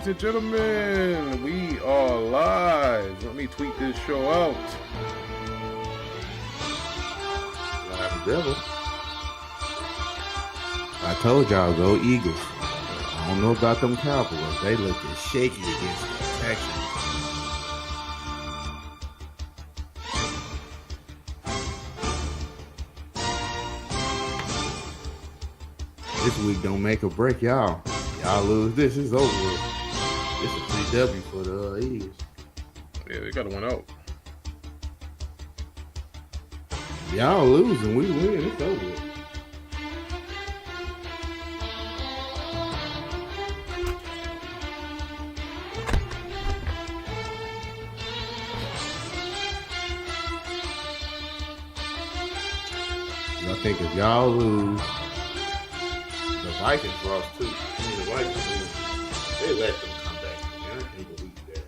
ladies and gentlemen. We are live. Let me tweet this show out. Live devil. I told y'all, go Eagles. I don't know about them Cowboys. They looked shaky against the Texans. This week don't make or break y'all. Y'all lose this, it's over with. It's a 3W for the Eagles. Yeah, they got to win out. Y'all losing, we win, it's over with. I think if y'all lose, the Vikings lost too. The Vikings lose. They let them come back. Man, I can't believe that.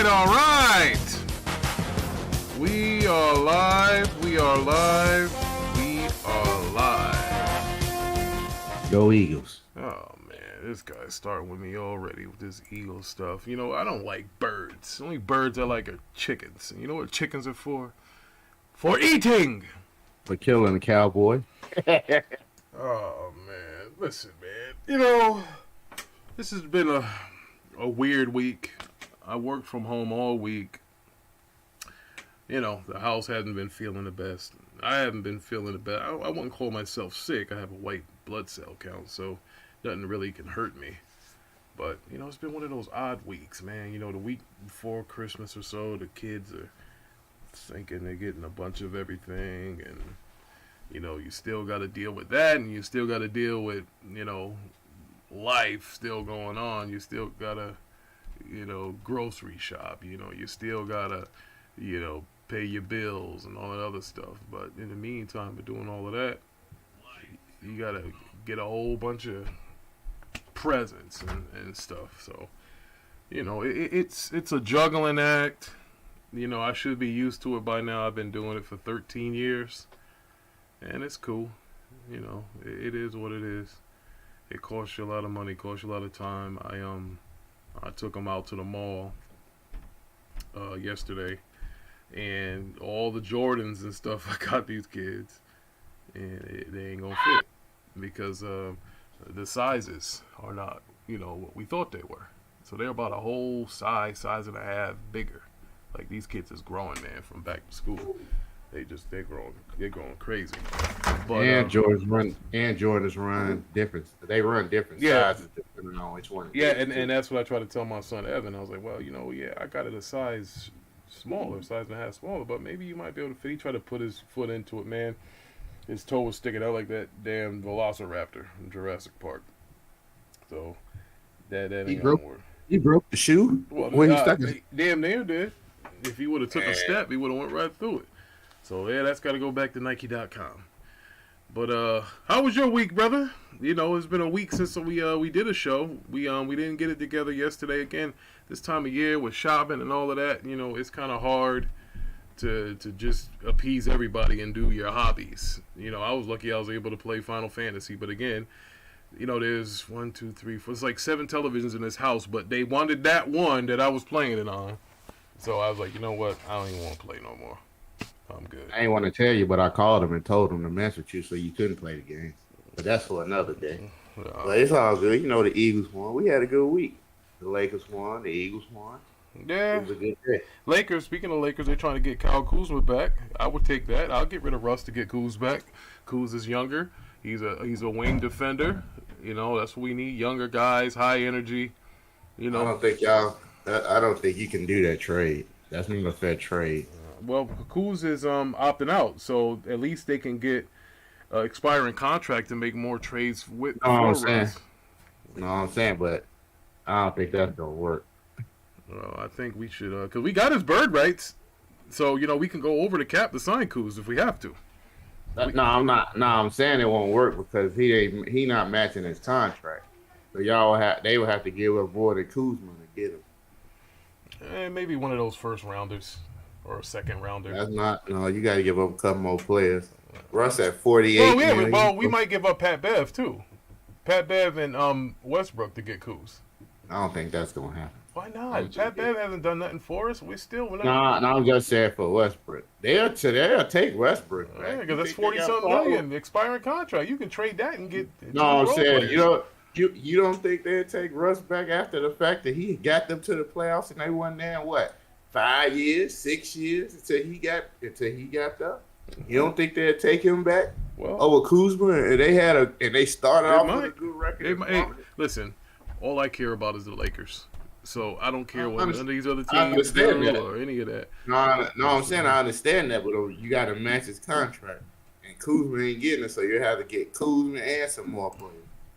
All right. We are live. We are live. Go Eagles. Oh, man. This guy's starting with me already with this Eagle stuff. You know, I don't like birds. The only birds I like are chickens. And you know what chickens are for? For eating. For killing a cowboy. Oh, man. Listen, man. You know, this has been a weird week. I worked from home all week. You know, the house hasn't been feeling the best. I haven't been feeling the best. I wouldn't call myself sick. I have a white blood cell count, so nothing really can hurt me. But, you know, it's been one of those odd weeks, man. You know, the week before Christmas or so, the kids are thinking they're getting a bunch of everything. And, you know, you still got to deal with that. And you still got to deal with, you know, life still going on. You still got to, you know, grocery shop, you know, you still gotta, you know, pay your bills and all that other stuff. But in the meantime of doing all of that, you gotta get a whole bunch of presents and stuff. So, you know, it's a juggling act. You know, I should be used to it by now. I've been doing it for 13 years, and it's cool. You know, it is what it is. It costs you a lot of money, costs you a lot of time. I took them out to the mall yesterday, and all the Jordans and stuff I got these kids, and they ain't gonna fit. because the sizes are not, what we thought they were. So they're about a whole size and a half bigger. Like these kids is growing, man, from back to school. They're growing crazy. But And Jordans run different. They run different sizes depending on which one. Yeah, and that's what I try to tell my son Evan. I was like, well, I got it a size smaller, size and a half smaller, but maybe you might be able to fit. He tried to put his foot into it, man. His toe was sticking out like that damn Velociraptor in Jurassic Park. So that ain't gonna work. He broke the shoe. Well, when he stuck it. Damn near did. If he would have took a step, he would have went right through it. So yeah, that's got to go back to Nike.com. But how was your week, brother? It's been a week since we did a show. We didn't get it together yesterday. Again, this time of year with shopping and all of that, it's kind of hard to just appease everybody and do your hobbies. I was lucky I was able to play Final Fantasy, but again, there's 1, 2, 3, 4. It's like 7 televisions in this house, but they wanted that one that I was playing it on. So I was like, you know what? I don't even want to play no more. I'm good. I ain't want to tell you, but I called him and told him to mess with you so you couldn't play the game. But that's for another day. But it's all good. The Eagles won. We had a good week. The Lakers won. The Eagles won. Yeah. It was a good day. Lakers, speaking of Lakers, they're trying to get Kyle Kuzma back. I would take that. I'll get rid of Russ to get Kuz back. Kuz is younger. He's a wing defender. That's what we need. Younger guys, high energy. I don't think you can do that trade. That's not a fair trade. Well, Kuz is opting out, so at least they can get expiring contract and make more trades with. I'm saying, but I don't think that's gonna work. Well, I think we should, because we got his bird rights, so we can go over the cap to sign Kuz if we have to. No, I'm not. No, I'm saying it won't work because he not matching his contract. So they will have to give up more than Kuzma to get him. Maybe one of those first rounders. Or a second rounder. That's not. No, you got to give up a couple more players. Russ at 48. We might give up Pat Bev too. Pat Bev and Westbrook to get Kuz. I don't think that's gonna happen. Why not? Pat Bev hasn't done nothing for us. No, I'm just saying for Westbrook. They'll take Westbrook back. Yeah, because that's 40-something million expiring contract. You can trade that and get. No, I'm saying you don't think they'll take Russ back after the fact that he got them to the playoffs and they won there in what? 5 years, 6 years until he got there. You don't think they'd take him back? Well, over Kuzma, and they started off with a good record. Listen, all I care about is the Lakers, so I don't care what none of these other I teams understand do that. or any of that. No, I'm saying I understand that, but you got to match his contract, and Kuzma ain't getting it, so you have to get Kuzma and some more players.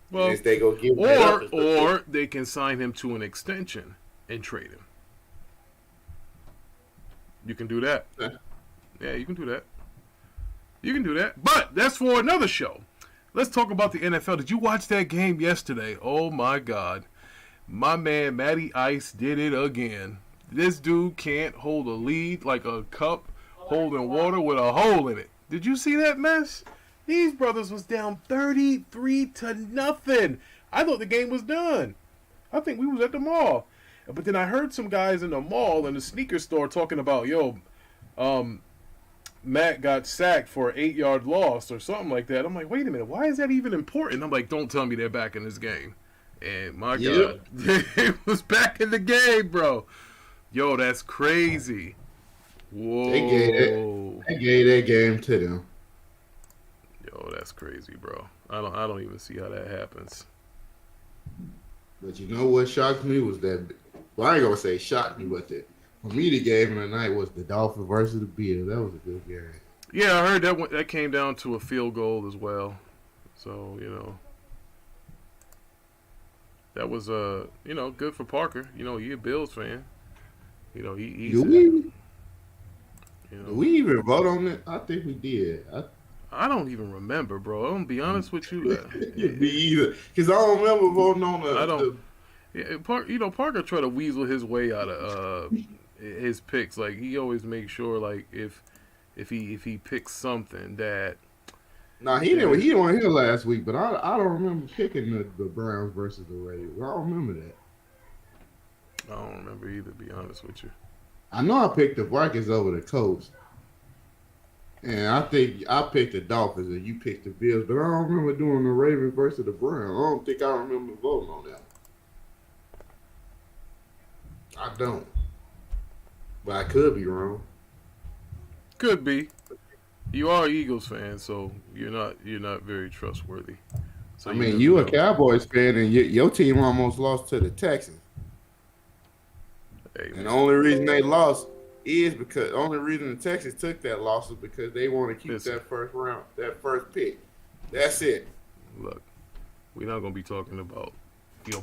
Well, if they go give or they can sign him to an extension and trade him. You can do that. Yeah, you can do that. You can do that. But that's for another show. Let's talk about the NFL. Did you watch that game yesterday? Oh, my God. My man, Matty Ice, did it again. This dude can't hold a lead like a cup holding water with a hole in it. Did you see that mess? These brothers was down 33-0. I thought the game was done. I think we was at the mall. But then I heard some guys in the mall in the sneaker store talking about, Matt got sacked for an 8-yard loss or something like that. I'm like, wait a minute, why is that even important? I'm like, don't tell me they're back in this game. And my God, it was back in the game, bro. Yo, that's crazy. Whoa. They gave that game to them. Yo, that's crazy, bro. I don't even see how that happens. But you know what shocked me was that. Well, I ain't gonna say shocked me, but for me the game of the night was the Dolphins versus the Bills. That was a good game. Yeah, I heard that came down to a field goal as well. So that was good for Parker. He a Bills fan. Did we even vote on it? I think we did. I don't even remember, bro. I'm gonna be honest with you. Me either, because I don't remember voting on the. I don't. Parker tried to weasel his way out of his picks. Like he always makes sure, like if he picks something that. Nah, he didn't. He wasn't here last week, but I don't remember picking the Browns versus the Raiders. I don't remember that. I don't remember either. To be honest with you. I know I picked the Vikings over the Colts. And I think I picked the Dolphins and you picked the Bills, but I don't remember doing the Ravens versus the Browns. I don't think I remember voting on that. I don't, but I could be wrong. Could be. You are an Eagles fan, so you're not very trustworthy. So I you mean, never you a know. Cowboys fan, and your team almost lost to the Texans, Hey and the man, only reason they lost is because the only reason the Texans took that loss is because they want to keep listen. that first round, that first pick. That's it. Look, we're not gonna be talking about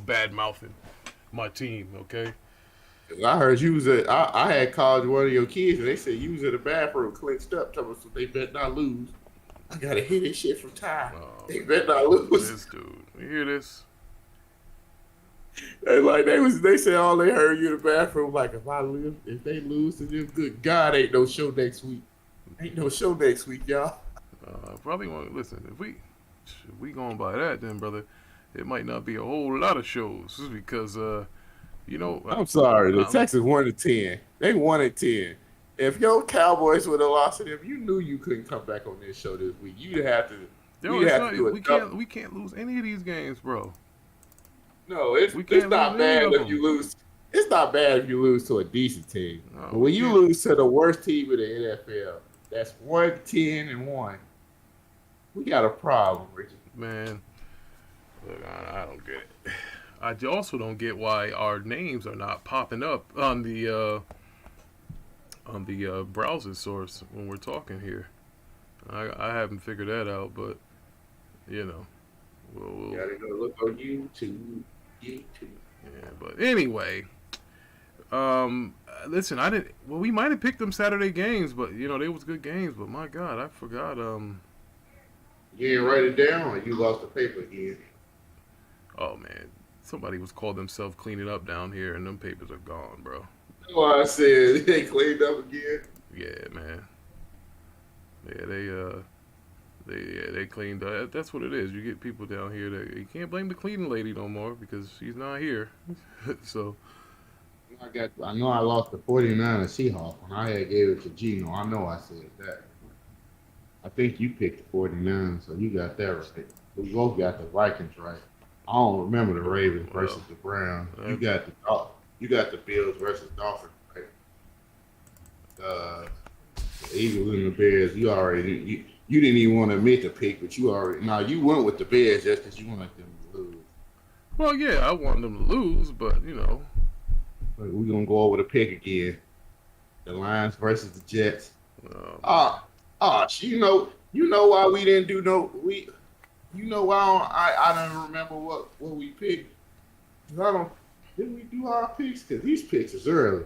bad mouthing my team, okay? I heard you was at. I had called one of your kids, and they said you was in the bathroom clenched up, telling us they bet not lose. I gotta hit this shit from Ty. Oh They man, bet not lose. this dude. You hear this? They said all they heard you in the bathroom like if they lose to them, good God, ain't no show next week. Ain't no show next week, y'all. Probably won't listen. If we going by that, then brother, it might not be a whole lot of shows because you know, I'm sorry, the I'm, Texans 1-10. They 1-10. If your Cowboys would have lost to them, you knew you couldn't come back on this show this week. You'd have to. yo, We'd it's have to not. do a double. We can't lose any of these games, bro. No, We it's can't not lose any bad of if them. you lose. It's not bad if you lose to a decent team. No, But we when you can't, lose to the worst team in the NFL, that's 1-10-1. We got a problem, Richard. man. Look, I don't get it. I also don't get why our names are not popping up on the browser source when we're talking here. I haven't figured that out, but you know, You gotta go look on YouTube. YouTube. yeah. But anyway, listen, I didn't. Well, we might have picked them Saturday games, but they was good games. But my God, I forgot. You didn't write it down, or you lost the paper again. Oh man, somebody was called themselves cleaning up down here, and them papers are gone, bro. That's why I said they cleaned up again. Yeah, man. Yeah, they cleaned up. That's what it is. You get people down here that you can't blame the cleaning lady no more because she's not here. So I know I lost the 49 of Seahawks when I had gave it to Gino. I know I said that. I think you picked the 49, so you got that right. We both got the Vikings right. I don't remember the Ravens versus the Browns. You got the Bills versus Dolphins right. The Eagles and the Bears. You didn't even want to admit the pick, but you went with the Bears just because you wanted them to lose. well, yeah, I want them to lose, but But we're gonna go over the pick again. The Lions versus the Jets. um, You know why we didn't do you know why I don't remember what we picked. 'Cause didn't we do our picks? Because these picks is early.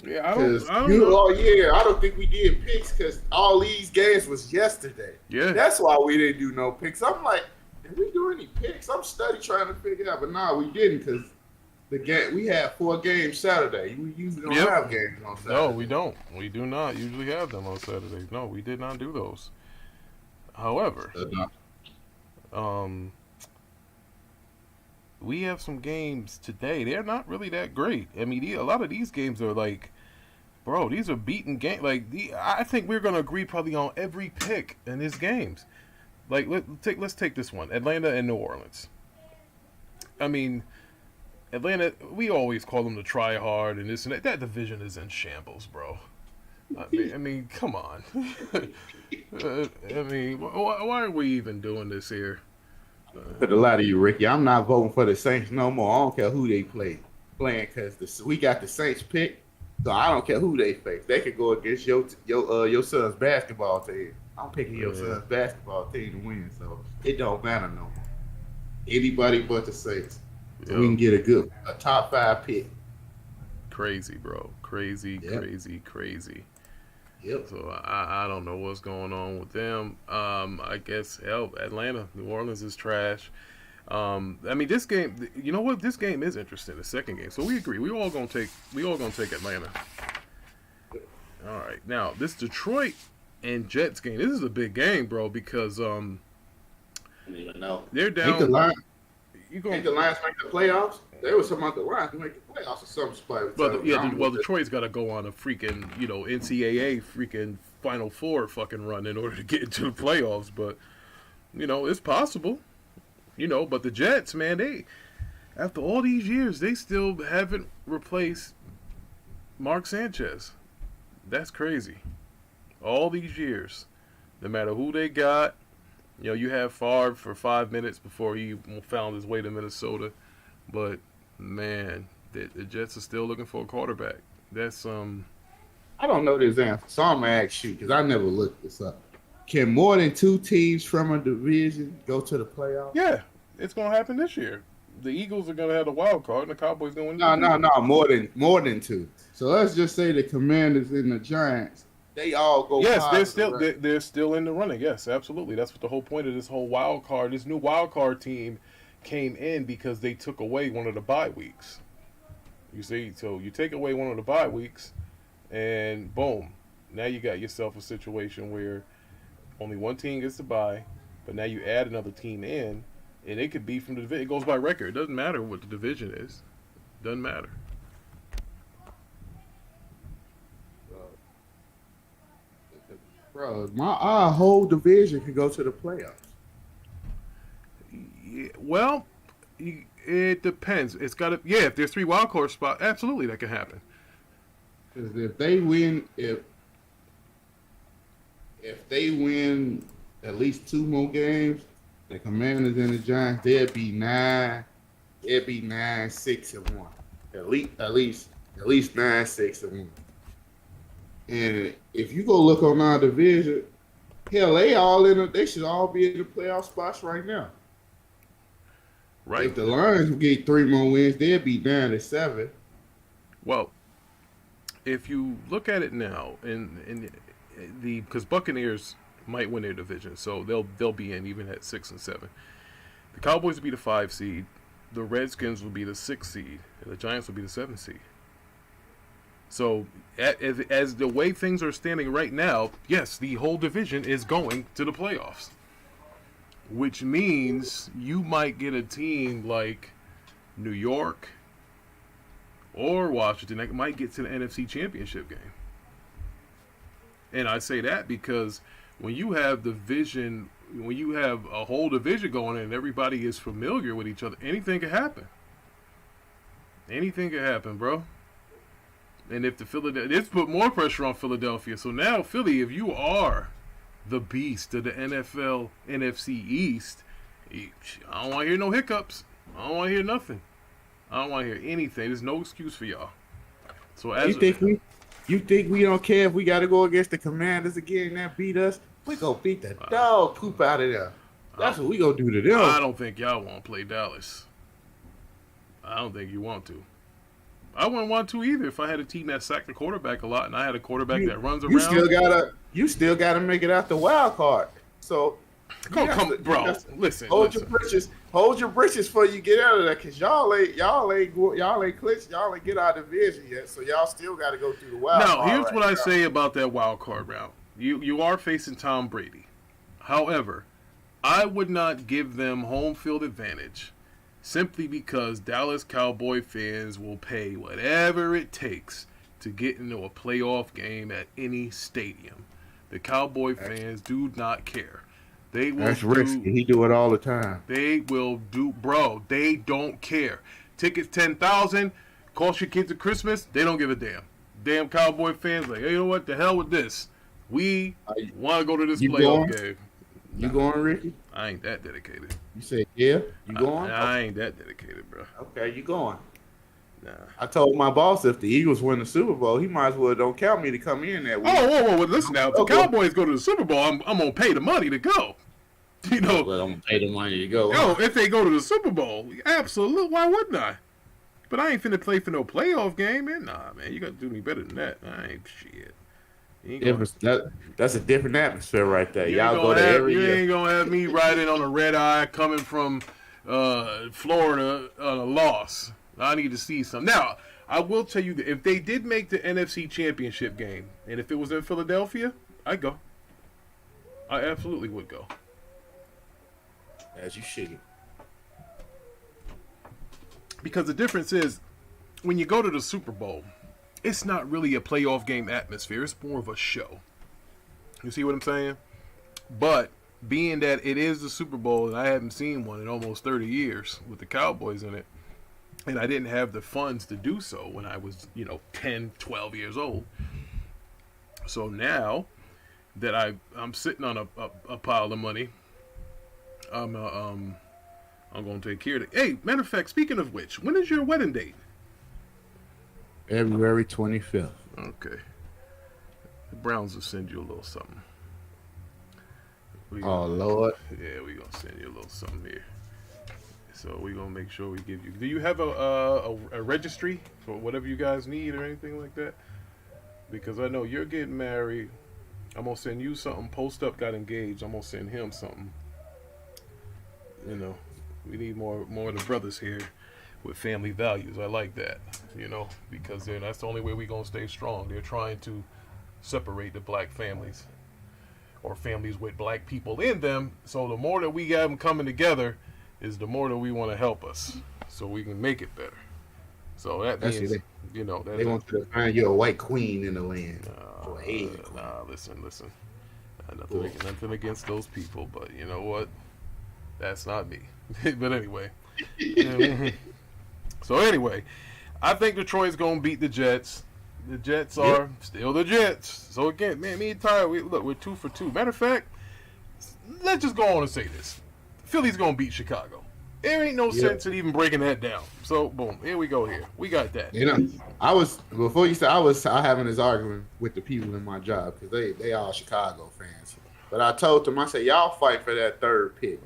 yeah, I don't know. Oh yeah, I don't think we did picks because all these games was yesterday. Yeah, That's why we didn't do no picks. I'm like, did we do any picks? I'm study trying to figure out, but nah, we didn't because we had 4 games Saturday. We usually don't Yep. have games on Saturday. no, we don't. We do not usually have them on Saturdays. No, we did not do those. However, um, we have some games today. They're not really that great. I mean, a lot of these games are like, bro, these are beaten games. Like, I think we're gonna agree probably on every pick in these games. Like, let's take this one: Atlanta and New Orleans. I mean, Atlanta. We always call them the try hard and this and that. That division is in shambles, bro. I mean, come on. I mean, why are we even doing this here? Put a lot of you, Ricky. I'm not voting for the Saints no more. I don't care who they playing because we got the Saints pick, so I don't care who they face. They could go against your son's basketball team. I'm picking your son's basketball team to win, so it don't matter no more. Anybody but the Saints, so we can get a top 5 pick. Crazy, bro. Crazy, Yep. crazy. Yep. So I don't know what's going on with them. I guess Atlanta, New Orleans is trash. I mean, this game. You know what? This game is interesting. The second game. So we agree. We all gonna take Atlanta. All right. Now this Detroit and Jets game. This is a big game, bro, because I don't even know. they're Ain't down. the Lions You make going? the playoffs? They were talking about the Lions to make the playoffs or some spot. Well, Detroit's got to go on a freaking NCAA freaking Final Four fucking run in order to get into the playoffs. But it's possible. But the Jets, man, they after all these years, they still haven't replaced Mark Sanchez. That's crazy. All these years, no matter who they got, you have Favre for 5 minutes before he found his way to Minnesota. But man, the Jets are still looking for a quarterback. That's I don't know this answer, so I'm gonna ask you because I never looked this up. Can more than 2 teams from a division go to the playoffs? Yeah, it's gonna happen this year. The Eagles are gonna have the wild card, and the Cowboys gonna win. No, more than 2. So let's just say the Commanders and the Giants, they all go. Yes, they're still in the running. Yes, absolutely. That's what the whole point of this whole wild card, this new wild card team, came in because they took away one of the bye weeks. You see, so you take away one of the bye weeks, and boom, now you got yourself a situation where only one team gets to bye, but now you add another team in, and it could be from the division. It goes by record. It doesn't matter what the division is. Doesn't matter. Bro, our whole division could go to the playoffs. Yeah, well, it depends. It's got to. Yeah, if there's 3 wild card spots, absolutely that can happen. Because if they win, if they win at least 2 more games, the Commanders and the Giants, they'd be 9. It'd be 9-6-1. At least 9-6-1. And if you go look on our division, hell, they should all be in the playoff spots right now. Right. If the Lions get 3 more wins, they'd be 9-7. Well, if you look at it now, because Buccaneers might win their division, so they'll be in even at 6 and 7. The Cowboys will be the 5 seed, the Redskins will be the 6 seed, and the Giants will be the 7 seed. So, as the way things are standing right now, yes, the whole division is going to the playoffs. Which means you might get a team like New York or Washington that might get to the NFC Championship game. And I say that because when you have a whole division going and everybody is familiar with each other, anything can happen. Anything can happen, bro. And if it's put more pressure on Philadelphia. So now, Philly, if you are the beast of the NFL NFC East, I don't want to hear no hiccups. I don't want to hear nothing. I don't want to hear anything. There's no excuse for y'all. So you think we don't care if we got to go against the Commanders again and beat us? We gonna beat the dog poop out of them. That's what we gonna do to them. I don't think y'all want to play Dallas. I don't think you want to. I wouldn't want to either if I had a team that sacked the quarterback a lot and I had a quarterback that runs around. You still gotta make it out the wild card. So listen. Hold your britches before you get out of there, cause y'all ain't clinched, y'all ain't get out of division yet. So y'all still gotta go through the wild card. Now, here's what I say about that wild card round. You are facing Tom Brady. However, I would not give them home field advantage simply because Dallas Cowboy fans will pay whatever it takes to get into a playoff game at any stadium. The Cowboy fans do not care. That's risky. He do it all the time. They will do, bro. They don't care. Tickets $10,000. Cost your kids at Christmas. They don't give a damn. Damn Cowboy fans like, hey, you know what? The hell with this. We want to go to this playoff game. You going, Ricky? I ain't that dedicated. You say yeah? You going? I ain't that dedicated, bro. Okay, you going? Nah. I told my boss if the Eagles win the Super Bowl, he might as well don't count me to come in that week. Whoa, listen now. If the Cowboys go to the Super Bowl, I'm gonna pay the money to go. You know, well, I'm gonna pay the money to go. If they go to the Super Bowl, absolutely. Why wouldn't I? But I ain't finna play for no playoff game, man. Nah, man, you gotta do me better than that. I ain't shit. That's a different atmosphere right there. Y'all go to every year. You ain't gonna have me riding on a red eye coming from Florida on a loss. I need to see some. Now, I will tell you that if they did make the NFC Championship game, and if it was in Philadelphia, I'd go. I absolutely would go. As you should. Because the difference is, when you go to the Super Bowl, it's not really a playoff game atmosphere. It's more of a show. You see what I'm saying? But being that it is the Super Bowl and I haven't seen one in almost 30 years with the Cowboys in it, and I didn't have the funds to do so when I was, 10, 12 years old. So now that I'm sitting on a pile of money, I'm going to take care of it. Hey, matter of fact, speaking of which, when is your wedding date? February 25th. Okay. The Browns will send you a little something. Oh, Lord. Yeah, we're going to send you a little something here. So we're going to make sure we give you... Do you have a registry for whatever you guys need or anything like that? Because I know you're getting married. I'm going to send you something. Post Up got engaged. I'm going to send him something. We need more of the brothers here with family values. I like that, because then that's the only way we're going to stay strong. They're trying to separate the black families or families with black people in them. So the more that we got them coming together is the more that we want to help us so we can make it better. So that means, they want you to find you a white queen in the land. Listen. Nothing against those people, but you know what? That's not me. But anyway. So anyway, I think Detroit's going to beat the Jets. The Jets are still the Jets. So again, man, me and Tyler, we're 2 for 2. Matter of fact, let's just go on and say this. Philly's going to beat Chicago. There ain't no sense in even breaking that down. So, boom, here we go here. We got that. Before you said, I was having this argument with the people in my job because they all Chicago fans. But I told them, I said, y'all fight for that third pick.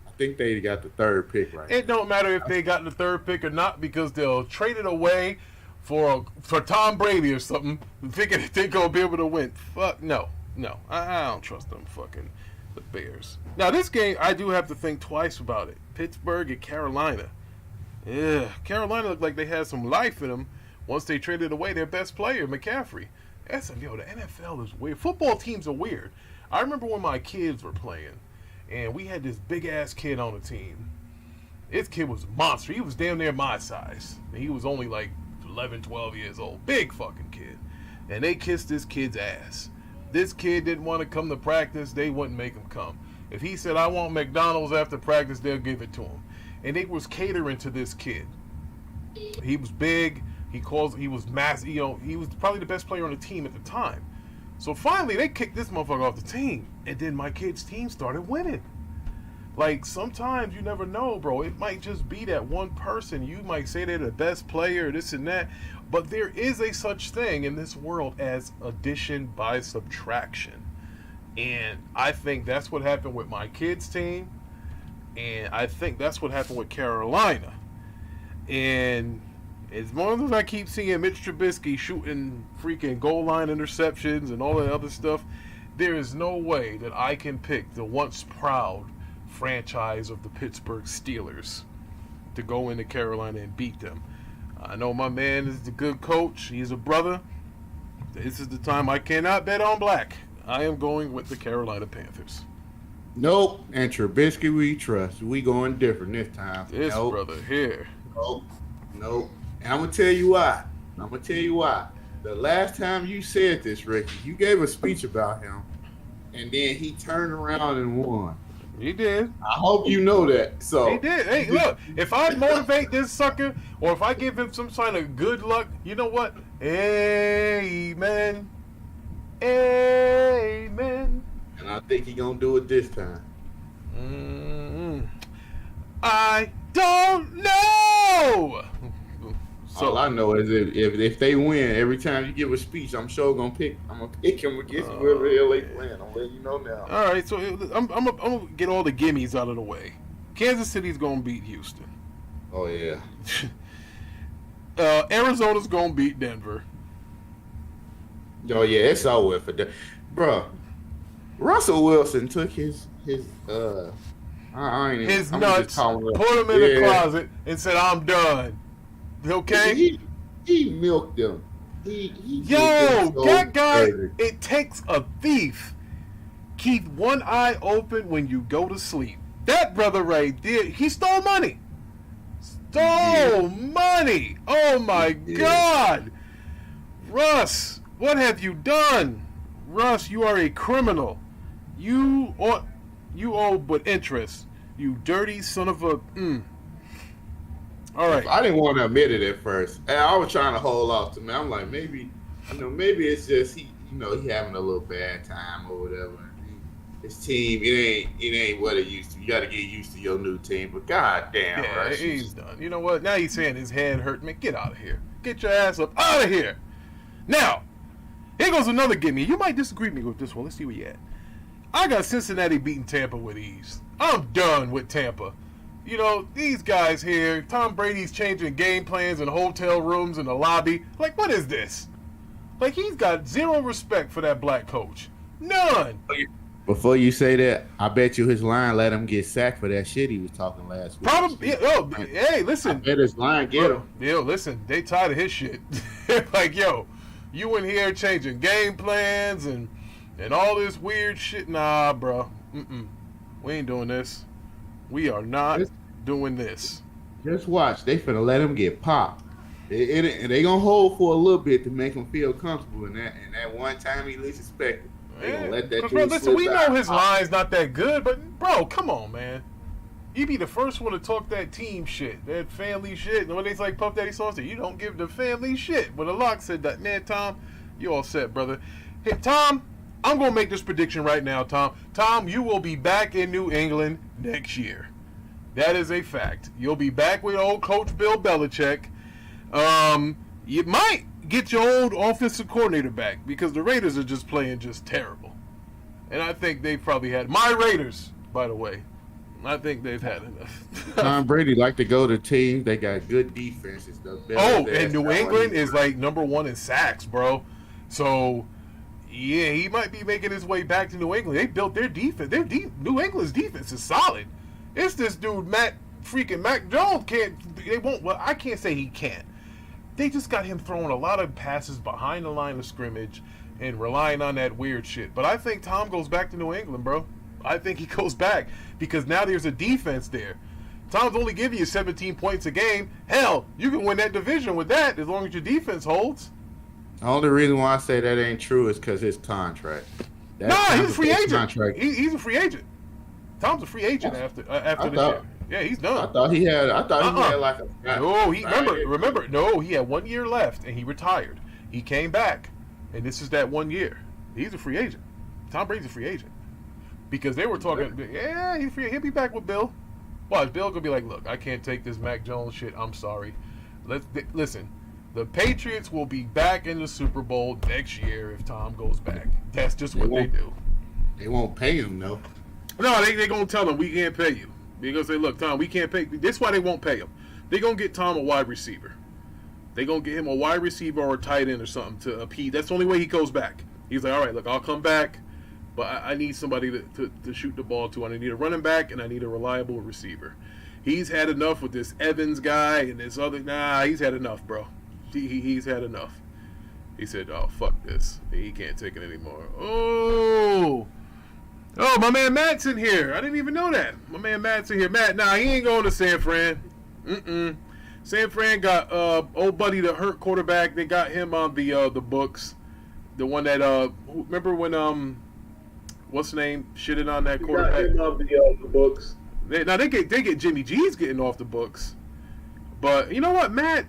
I think they got the third pick right. It don't matter if they got the third pick or not because they'll trade it away for Tom Brady or something, thinking that they're going to be able to win. Fuck, no. I don't trust them fucking the Bears. Now, this game, I do have to think twice about it. Pittsburgh and Carolina. Yeah, Carolina looked like they had some life in them once they traded away their best player, McCaffrey. The NFL is weird. Football teams are weird. I remember when my kids were playing, and we had this big-ass kid on the team. This kid was a monster. He was damn near my size. And he was only like 11, 12 years old. Big fucking kid. And they kissed this kid's ass. This kid didn't want to come to practice. They wouldn't make him come. If he said, I want McDonald's after practice, they'll give it to him. And they was catering to this kid. He was big. He was massive. He was probably the best player on the team at the time. So finally, they kicked this motherfucker off the team. And then my kid's team started winning. Like, sometimes you never know, bro. It might just be that one person. You might say they're the best player, this and that. But there is a such thing in this world as addition by subtraction. And I think that's what happened with my kids' team. And I think that's what happened with Carolina. And as long as I keep seeing Mitch Trubisky shooting freaking goal line interceptions and all that other stuff, there is no way that I can pick the once proud franchise of the Pittsburgh Steelers to go into Carolina and beat them. I know my man is a good coach. He's a brother. This is the time I cannot bet on black. I am going with the Carolina Panthers. Nope. And Trubisky we trust. We going different this time. This brother here. Nope. And I'm going to tell you why. The last time you said this, Ricky, you gave a speech about him, and then he turned around and won. He did. I hope you know that. So he did. Hey, look, if I motivate this sucker, or if I give him some kind of good luck, you know what? Amen. Amen. And I think he's going to do it this time. I don't know. So, all I know is if they win, every time you give a speech, I'm sure gonna pick him against whoever the hell they playing. I'm letting you know now. All right, so I'm gonna get all the gimmies out of the way. Kansas City's gonna beat Houston. Oh yeah. Arizona's gonna beat Denver. Oh yeah, it's over for Denver, bro. Russell Wilson took his nuts, put them in the closet, and said, "I'm done." Okay? He milked them. That guy, it takes a thief. Keep one eye open when you go to sleep. That brother right there, he stole money. Money. Oh my God. Russ, what have you done? Russ, you are a criminal. You owe but interest. You dirty son of a. All right. I didn't want to admit it at first. And I was trying to hold off to me. I'm like, maybe it's just he having a little bad time or whatever. His team, it ain't what it used to. You got to get used to your new team. But goddamn, Yeah, Russ, he's done. You know what? Now he's saying his head hurt. Man, get out of here. Get your ass up out of here. Now, here goes another gimme. You might disagree with me with this one. Let's see where you at. I got Cincinnati beating Tampa with ease. I'm done with Tampa. You know, these guys here, Tom Brady's changing game plans in hotel rooms in the lobby. Like, what is this? Like, he's got zero respect for that black coach. None. Before you say that, I bet you his line let him get sacked for that shit he was talking last week. Probably. Hey, listen. I bet his line get him. Yo, listen. They tired of his shit. Like, yo, you in here changing game plans and all this weird shit. Nah, bro. We ain't doing this. We are not doing this. Just watch. They finna let him get popped. And they gonna hold for a little bit to make him feel comfortable. And that one time he least expected. They gonna let that dude listen, we know his line's not that good, but bro, come on, man. You be the first one to talk that team shit, that family shit. And when they like Puff Daddy songs, you don't give the family shit. But the lock said that, man, Tom, you all set, brother. Hey, Tom, I'm gonna make this prediction right now, Tom. Tom, you will be back in New England next year. That is a fact. You'll be back with old Coach Bill Belichick. You might get your old offensive coordinator back because the Raiders are just playing just terrible. And I think they've probably had my Raiders, by the way. I think they've had enough. Tom Brady like to go to teams. They got good defenses. And New England is like number one in sacks, bro. So, yeah, he might be making his way back to New England. They built their defense. New England's defense is solid. It's this dude, Mac Jones I can't say he can't. They just got him throwing a lot of passes behind the line of scrimmage and relying on that weird shit. But I think Tom goes back to New England, bro. I think he goes back because now there's a defense there. Tom's only giving you 17 points a game. Hell, you can win that division with that as long as your defense holds. The only reason why I say that ain't true is because his contract. He's a free agent. He's a free agent. Tom's a free agent after this year. Yeah, he's done. I thought he had like a. No, remember. No, he had 1 year left and he retired. He came back, and this is that 1 year. He's a free agent. Tom Brady's a free agent because they were talking. Yeah, he's free. He'll be back with Bill. Well, Bill gonna be like, look, I can't take this Mac Jones shit. I'm sorry. Listen. The Patriots will be back in the Super Bowl next year if Tom goes back. That's just what they do. They won't pay him though. No, they gonna tell him we can't pay you. They're gonna say, look, Tom, we can't pay. That's why they won't pay him. They're gonna get Tom a wide receiver. They're gonna get him a wide receiver or a tight end or something to appease. That's the only way he goes back. He's like, all right, look, I'll come back, but I need somebody to shoot the ball to. I need a running back and I need a reliable receiver. He's had enough with this Evans guy and this other. Nah, he's had enough, bro. He's had enough. He said, oh, fuck this. He can't take it anymore. Oh, my man Matt's in here. I didn't even know that. My man Matt's in here. Matt, nah, he ain't going to San Fran. San Fran got old buddy, the hurt quarterback. They got him on the books. The one that, remember when, what's the name, shitted on that quarterback? Got him on the books. They get Jimmy G's getting off the books. But you know what, Matt?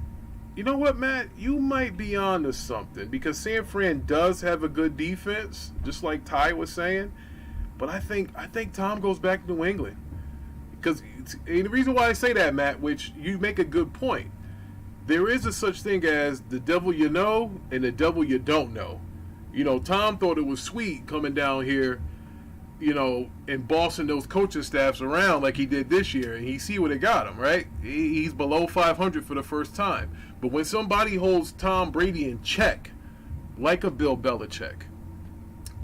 You might be on to something because San Fran does have a good defense, just like Ty was saying. But I think Tom goes back to New England. Because the reason why I say that, Matt, which you make a good point, there is a such thing as the devil you know and the devil you don't know. You know, Tom thought it was sweet coming down here, you know, and bossing those coaching staffs around like he did this year, and he see what it got him, right? He's below 500 for the first time. But when somebody holds Tom Brady in check, like a Bill Belichick,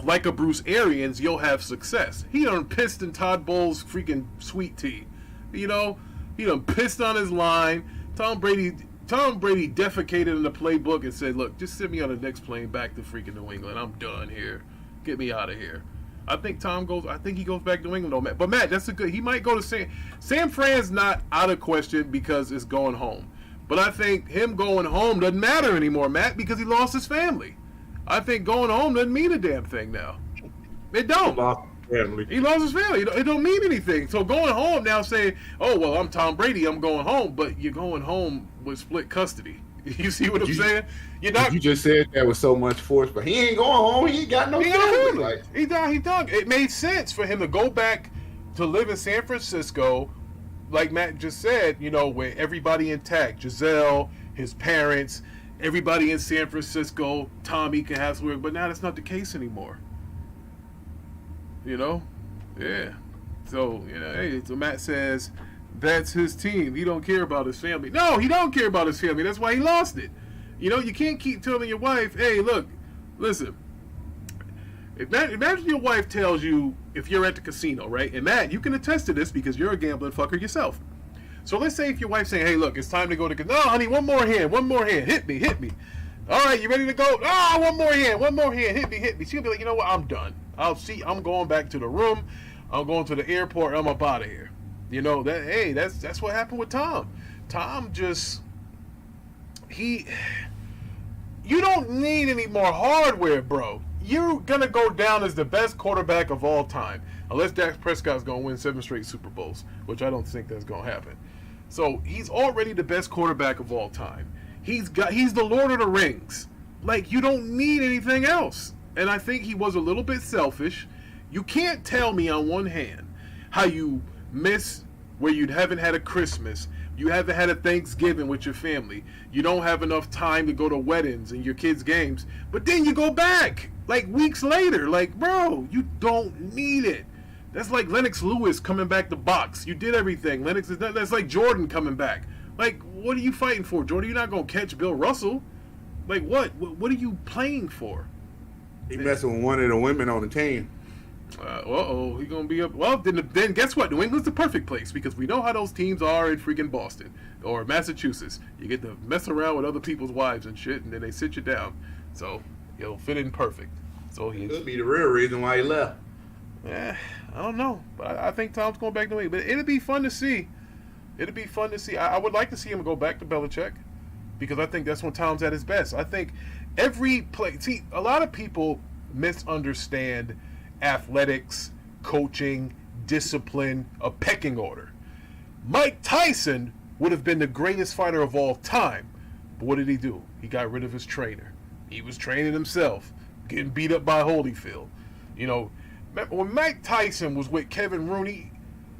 like a Bruce Arians, you'll have success. He done pissed in Todd Bowles' freaking sweet tea. You know, he done pissed on his line. Tom Brady defecated in the playbook and said, look, just send me on the next plane back to freaking New England. I'm done here. Get me out of here. I think he goes back to New England, though, Matt. But Matt, he might go to San Fran's not out of question because it's going home. But I think him going home doesn't matter anymore, Matt, because he lost his family. I think going home doesn't mean a damn thing now. It don't. Family. He lost his family. It don't mean anything. So going home now saying, oh, well, I'm Tom Brady, I'm going home. But you're going home with split custody. You see what I'm saying? You're not. You just said that with so much force, but he ain't going home. He ain't got no family. Like, he done. It made sense for him to go back to live in San Francisco, like Matt just said, you know, where everybody intact. Giselle, his parents, everybody in San Francisco. Tommy can have some work. But now that's not the case anymore. You know? Yeah. So, you know, hey, so Matt says that's his team. He don't care about his family. No, he don't care about his family. That's why he lost it. You know, you can't keep telling your wife, hey, look, listen. Imagine your wife tells you if you're at the casino, right? And Matt, you can attest to this because you're a gambling fucker yourself. So let's say if your wife's saying, hey, look, it's time to go to casino. No, honey, one more hand. Hit me. All right, you ready to go? Ah, one more hand. Hit me. She'll be like, you know what? I'm done. I'm going back to the room. I'm going to the airport. I'm up out of here. You know, that's what happened with Tom. Tom just, you don't need any more hardware, bro. You're going to go down as the best quarterback of all time. Unless Dak Prescott's going to win 7 straight Super Bowls, which I don't think that's going to happen. So he's already the best quarterback of all time. He's the Lord of the Rings. Like, you don't need anything else. And I think he was a little bit selfish. You can't tell me on one hand how you miss where you haven't had a Christmas, you haven't had a Thanksgiving with your family, you don't have enough time to go to weddings and your kids' games, but then you go back like weeks later. Like, bro, you don't need it. That's like Lennox Lewis coming back to box. You did everything. That's like Jordan coming back. Like, what are you fighting for, Jordan? You're not going to catch Bill Russell. Like, what? What are you playing for? He messing with one of the women on the team. He's going to be up. Well, then guess what? New England's the perfect place because we know how those teams are in freaking Boston or Massachusetts. You get to mess around with other people's wives and shit, and then they sit you down. So it'll fit in perfect. So he could be the real reason why he left. I don't know, but I think Tom's going back to England. But it'll be fun to see. I would like to see him go back to Belichick because I think that's when Tom's at his best. I think every play. See, a lot of people misunderstand athletics, coaching, discipline, a pecking order. Mike Tyson would have been the greatest fighter of all time, but what did he do? He got rid of his trainer. He was training himself, getting beat up by Holyfield. You know, when Mike Tyson was with Kevin Rooney,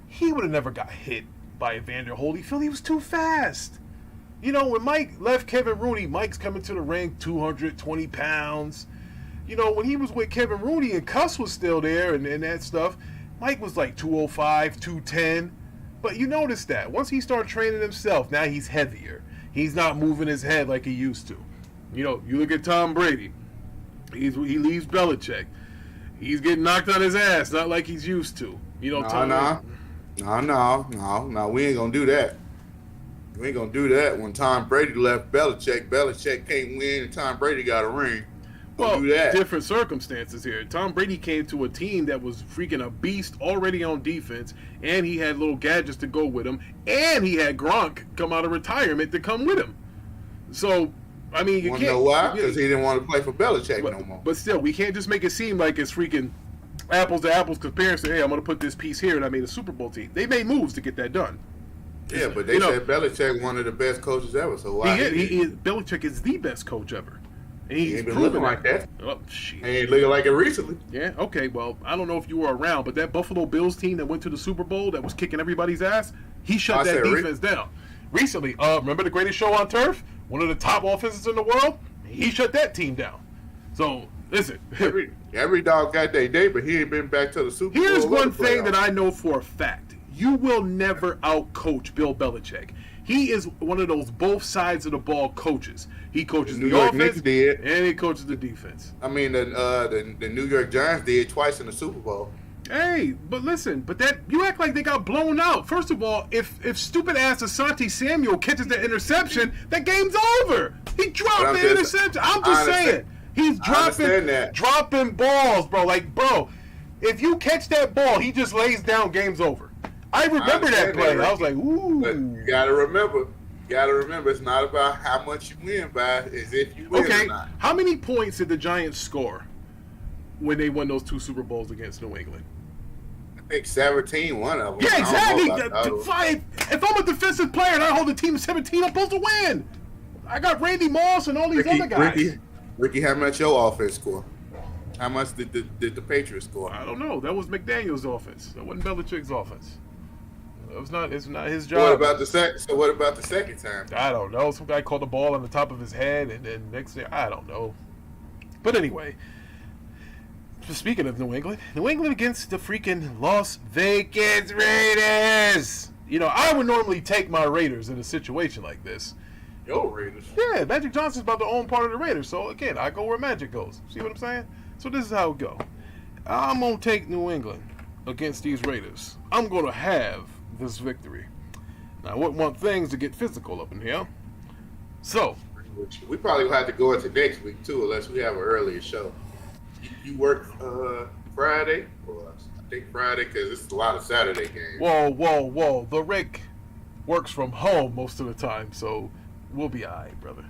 he would have never got hit by Evander Holyfield. He was too fast. You know, when Mike left Kevin Rooney, Mike's coming to the ring 220 pounds. You know, when he was with Kevin Rooney and Cuss was still there and that stuff, Mike was like 205, 210. But you notice that. Once he started training himself, now he's heavier. He's not moving his head like he used to. You know, you look at Tom Brady. He leaves Belichick. He's getting knocked on his ass, not like he's used to. You know, No, we ain't going to do that. We ain't going to do that. When Tom Brady left Belichick can't win and Tom Brady got a ring. Well, different circumstances here. Tom Brady came to a team that was freaking a beast already on defense, and he had little gadgets to go with him, and he had Gronk come out of retirement to come with him. So, I mean, you can't know why? Because he didn't want to play for Belichick no more. But still, we can't just make it seem like it's freaking apples to apples because parents say, hey, I'm going to put this piece here, and I made a Super Bowl team. They made moves to get that done. Yeah, but they said Belichick one of the best coaches ever, so why? Belichick is the best coach ever. He ain't been looking like that. Oh, shit. He ain't looking like it recently. Yeah, okay, well, I don't know if you were around, but that Buffalo Bills team that went to the Super Bowl that was kicking everybody's ass, he shut that defense down. Recently, remember The Greatest Show on Turf? One of the top offenses in the world? He shut that team down. So, listen. Every dog got their day, but he ain't been back to the Super Bowl. Here's one thing that I know for a fact. You will never outcoach Bill Belichick. He is one of those both sides of the ball coaches. He coaches the offense and he coaches the defense. I mean, the New York Giants did twice in the Super Bowl. Hey, but listen, you act like they got blown out. First of all, if stupid ass Asante Samuel catches the interception, that game's over. He dropped the interception. I'm just saying, he's dropping balls, bro. Like, bro, if you catch that ball, he just lays down. Game's over. I remember that play. I was like, ooh. But you gotta remember, gotta remember, it's not about how much you win by, it's if you win Okay, or not. how many points did the Giants score when they won those 2 Super Bowls against New England? I think 17, one of them. Yeah, exactly. I don't know about Fine. If I'm a defensive player and I hold the team to 17, I'm supposed to win. I got Randy Moss and all these other guys. Ricky, how much your offense score? How much did the Patriots score? I don't know. That was McDaniel's offense. That wasn't Belichick's offense. That was not. It's not his job. What about the second? So what about the second time? I don't know. Some guy caught the ball on the top of his head, and then next thing I don't know. But anyway, speaking of New England against the freaking Las Vegas Raiders. You know, I would normally take my Raiders in a situation like this. Your Raiders. Yeah, Magic Johnson's about to own part of the Raiders. So again, I go where Magic goes. See what I'm saying? So this is how it go. I'm gonna take New England against these Raiders. I'm gonna have this victory. Now, I wouldn't want things to get physical up in here. So, We probably will have to go into next week too, unless we have an earlier show. You work Friday? Well, I think Friday because it's a lot of Saturday games. whoa. The Rick works from home most of the time, so we'll be all right, brother.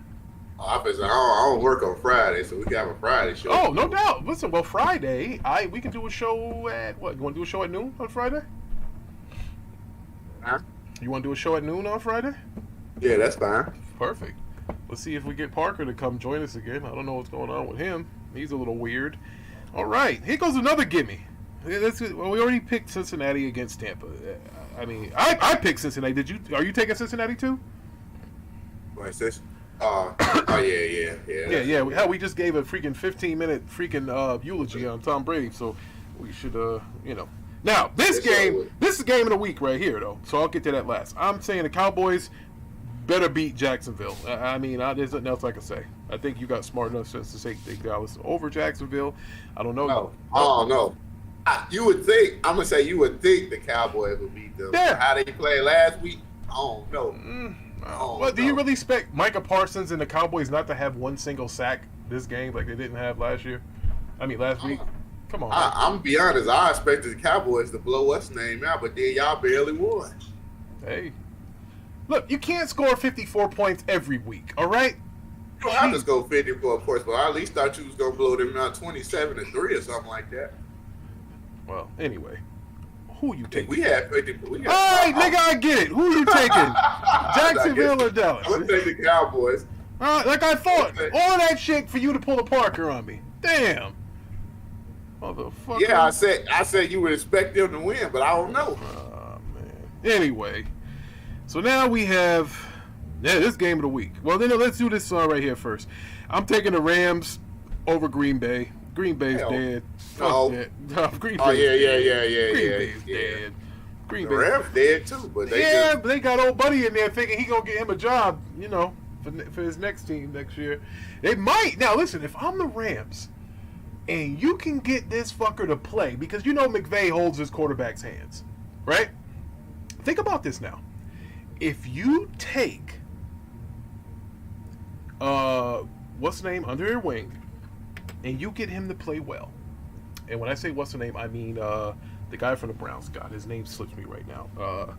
I don't work on Friday, so we can have a Friday show. Oh, no doubt. Listen, well, Friday, we can do a show at, what, you want to do a show at noon on Friday? Huh? You want to do a show at noon on Friday? Yeah, that's fine. Perfect. Let's see if we get Parker to come join us again. I don't know what's going on with him. He's a little weird. All right, here goes another gimme. Well, we already picked Cincinnati against Tampa. I mean, I picked Cincinnati. Did you? Are you taking Cincinnati too? What's this? Yeah. Yeah. Hell, we just gave a freaking 15-minute freaking eulogy on Tom Brady, so we should, you know. Now, this is the game of the week right here, though. So I'll get to that last. I'm saying the Cowboys better beat Jacksonville. I mean, there's nothing else I can say. I think you got smart enough sense to take Dallas over Jacksonville. I don't know. No. Oh, no. You would think, I'm going to say you would think the Cowboys would beat them. Yeah. How they played last week, I don't know. Well, do you really expect Micah Parsons and the Cowboys not to have one single sack this game like they didn't have last year? I mean, last week? Come on. I'm going to be honest. I expected the Cowboys to blow what's name out, but then y'all barely won. Hey. Look, you can't score 54 points every week, all right? You don't have to go 54, of course, but I at least thought you was going to blow them out 27-3 or something like that. Well, anyway. Who you taking? We had 50. All right, nigga, I get it. Who you taking? Jacksonville or Dallas? I'm going to take the Cowboys. Like I thought. All that shit for you to pull a Parker on me. Damn. Motherfucker. Yeah, I said you would expect them to win, but I don't know. Oh, man. Anyway. So now we have this game of the week. Well, then let's do this right here first. I'm taking the Rams over Green Bay. Green Bay's dead. No. Green Bay. Oh, yeah. Green Bay's dead. Green The Rams dead too, but they got old buddy in there thinking he gonna get him a job, you know, for his next team next year. They might. Now listen, if I'm the Rams, and you can get this fucker to play, because you know McVay holds his quarterback's hands, right? Think about this now. If you take what's the name under your wing, and you get him to play well, and when I say what's the name, I mean the guy from the Browns. God, his name slips me right now.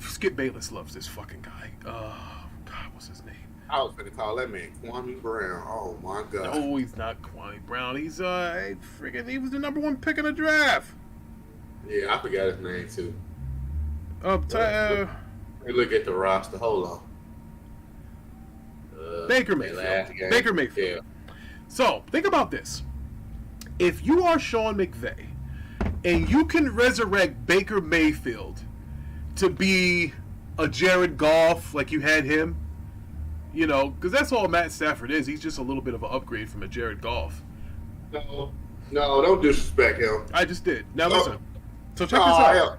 Skip Bayless loves this fucking guy. God, what's his name? I was going to call that man Kwame Brown. Oh my God. No, he's not Kwame Brown. He's he was the number 1 pick in the draft. Yeah, I forgot his name too. Let me look at the roster. Hold on. Baker Mayfield. Yeah. So think about this: if you are Sean McVay, and you can resurrect Baker Mayfield to be a Jared Goff like you had him, you know, because that's all Matt Stafford is. He's just a little bit of an upgrade from a Jared Goff. No, don't disrespect him. I just did. Now listen. So check this out.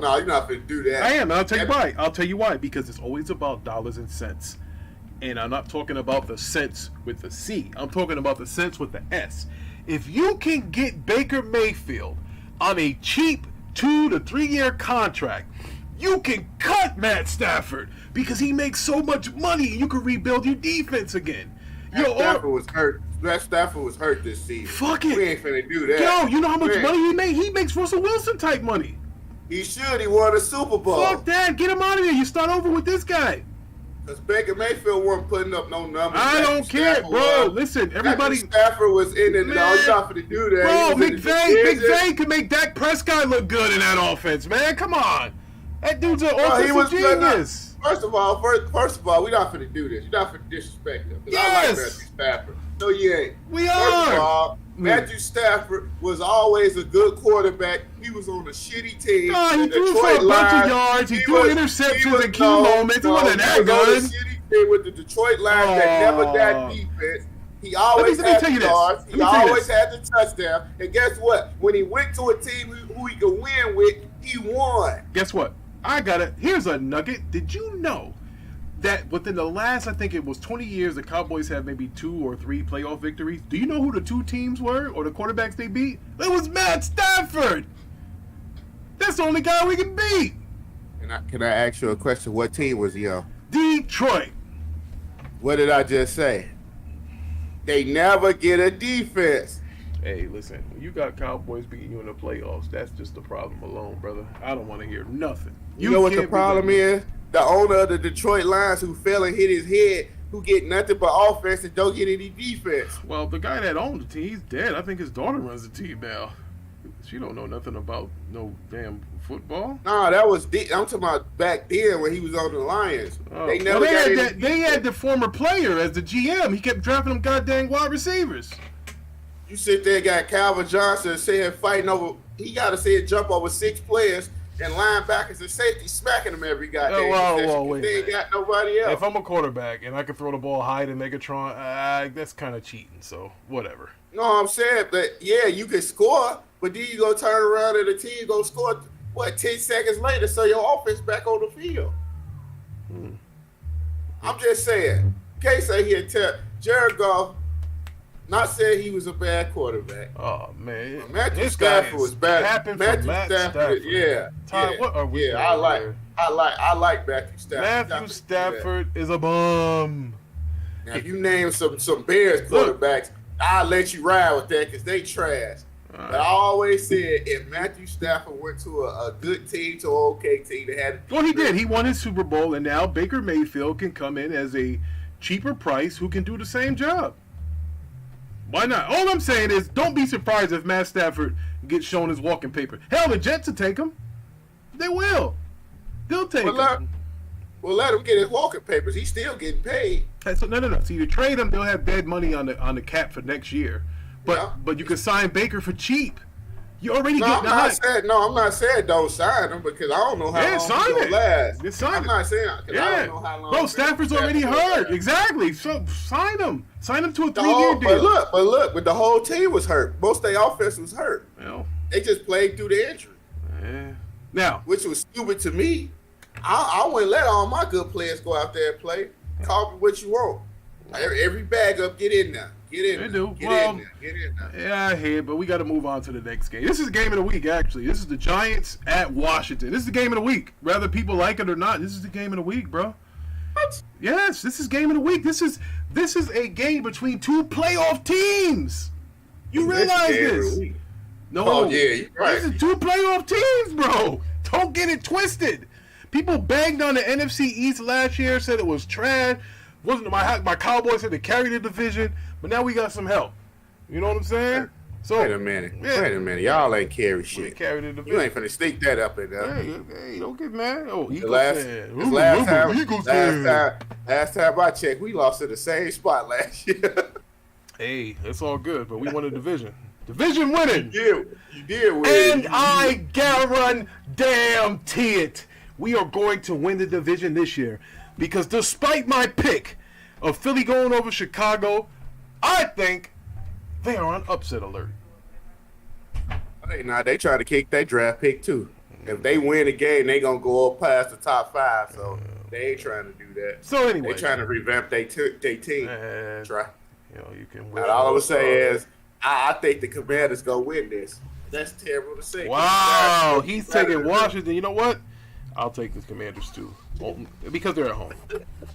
No, you're not going to do that. I am, and I'll tell you why. I'll tell you why. Because it's always about dollars and cents. And I'm not talking about the cents with the C. I'm talking about the cents with the S. If you can get Baker Mayfield on a cheap 2 to 3 year contract, you can cut Matt Stafford because he makes so much money. You can rebuild your defense again. Stafford was hurt. Matt Stafford was hurt this season. Fuck it. We ain't finna do that. Yo, you know how much money he made? He makes Russell Wilson type money. He should. He won a Super Bowl. Fuck that. Get him out of here. You start over with this guy. Because Baker Mayfield wasn't putting up no numbers. I don't care, bro. Listen, everybody. Stafford was in it. No, you're not going to do that. Bro, McVay could make Dak Prescott look good in that offense, man. Come on. That dude's an offensive genius. First of all, we're not going to do this. You're not going to disrespect him. Yes. I like Matthew Stafford. No, you ain't. We First are. of all, Matthew Stafford was always a good quarterback. He was on a shitty team. No, he threw for a bunch of yards. He threw interceptions in key moments. He wasn't that good. On a shitty team with the Detroit Lions that never got defense. He always had the yards. He always had the touchdown. And guess what? When he went to a team who he could win with, he won. Guess what? I got it. Here's a nugget. Did you know that within the last, I think it was 20 years, the Cowboys have maybe 2 or 3 playoff victories? Do you know who the 2 teams were or the quarterbacks they beat? It was Matt Stafford. That's the only guy we can beat. And can I ask you a question? What team was he on? Detroit. What did I just say? They never get a defense. Hey, listen, when you got Cowboys beating you in the playoffs, that's just the problem alone, brother. I don't want to hear nothing. You know what the problem is? The owner of the Detroit Lions who fell and hit his head, who get nothing but offense and don't get any defense. Well, the guy that owned the team, he's dead. I think his daughter runs the team now. She don't know nothing about no damn football. Nah, that was I'm talking about back then when he was on the Lions. They never they had the former player as the GM. He kept drafting them goddamn wide receivers. You sit there, got Calvin Johnson saying fighting over. He got to say jump over 6 players and linebackers and safety smacking them every goddamn wait. They ain't got nobody else. If I'm a quarterback and I can throw the ball high to Megatron, that's kind of cheating. So whatever. No, I'm saying, but yeah, you can score, but then you go turn around and the team go score 10 seconds later, so your offense back on the field. I'm just saying. Can't say here tell Jared Goff. Not saying he was a bad quarterback. Oh man, Matthew Stafford was bad. Matthew Stafford, yeah. Ty, what are we? Yeah, I like Matthew Stafford. Matthew Stafford is a bum. Now, if you name some Bears quarterbacks, I'll let you ride with that because they trash. But I always said if Matthew Stafford went to a good team to an okay team, they had. Well, he did. He won his Super Bowl, and now Baker Mayfield can come in as a cheaper price who can do the same job. Why not? All I'm saying is don't be surprised if Matt Stafford gets shown his walking paper. Hell, the Jets will take him. They will. They'll take him. Well, let him get his walking papers. He's still getting paid. So, no. See, to trade him, they'll have dead money on the cap for next year. But you can sign Baker for cheap. You already get. I'm not saying don't sign him because I don't know how long it's gonna last. I'm not saying I don't know how long. Bro, Stafford's already hurt. Exactly. So sign him. Sign him to a 3-year deal. But the whole team was hurt. Most of their offense was hurt. Well, they just played through the injury. Now, which was stupid to me. I wouldn't let all my good players go out there and play. Call me what you want. Every bag up, get in there. Get in there. Yeah, I hear it, but we got to move on to the next game. This is the game of the week, actually. This is the Giants at Washington. This is the game of the week. Whether people like it or not, this is the game of the week, bro. What? Yes, this is game of the week. This is a game between 2 playoff teams. You realize this? No. Oh, yeah, you're right. This is 2 playoff teams, bro. Don't get it twisted. People banged on the NFC East last year, said it was trash. Wasn't my Cowboys had to carry the division, but now we got some help. You know what I'm saying? So wait a minute. Y'all ain't carry shit. Carry the division. You ain't finna sneak that up in there. Hey, don't get mad. Oh, last time I checked, we lost to the same spot last year. Hey, it's all good, but we won a division. Division winning. You did win. And I guarantee it. We are going to win the division this year. Because despite my pick of Philly going over Chicago, I think they are on upset alert. They trying to kick that draft pick too. If they win the game, they gonna go up past the top 5. So they ain't trying to do that. So anyway, they trying to revamp their team. Try. You can win. And all I'm gonna say is, I think the Commanders gonna win this. That's terrible to say. Wow, he's taking Washington. You know what? I'll take the Commanders too, because they're at home.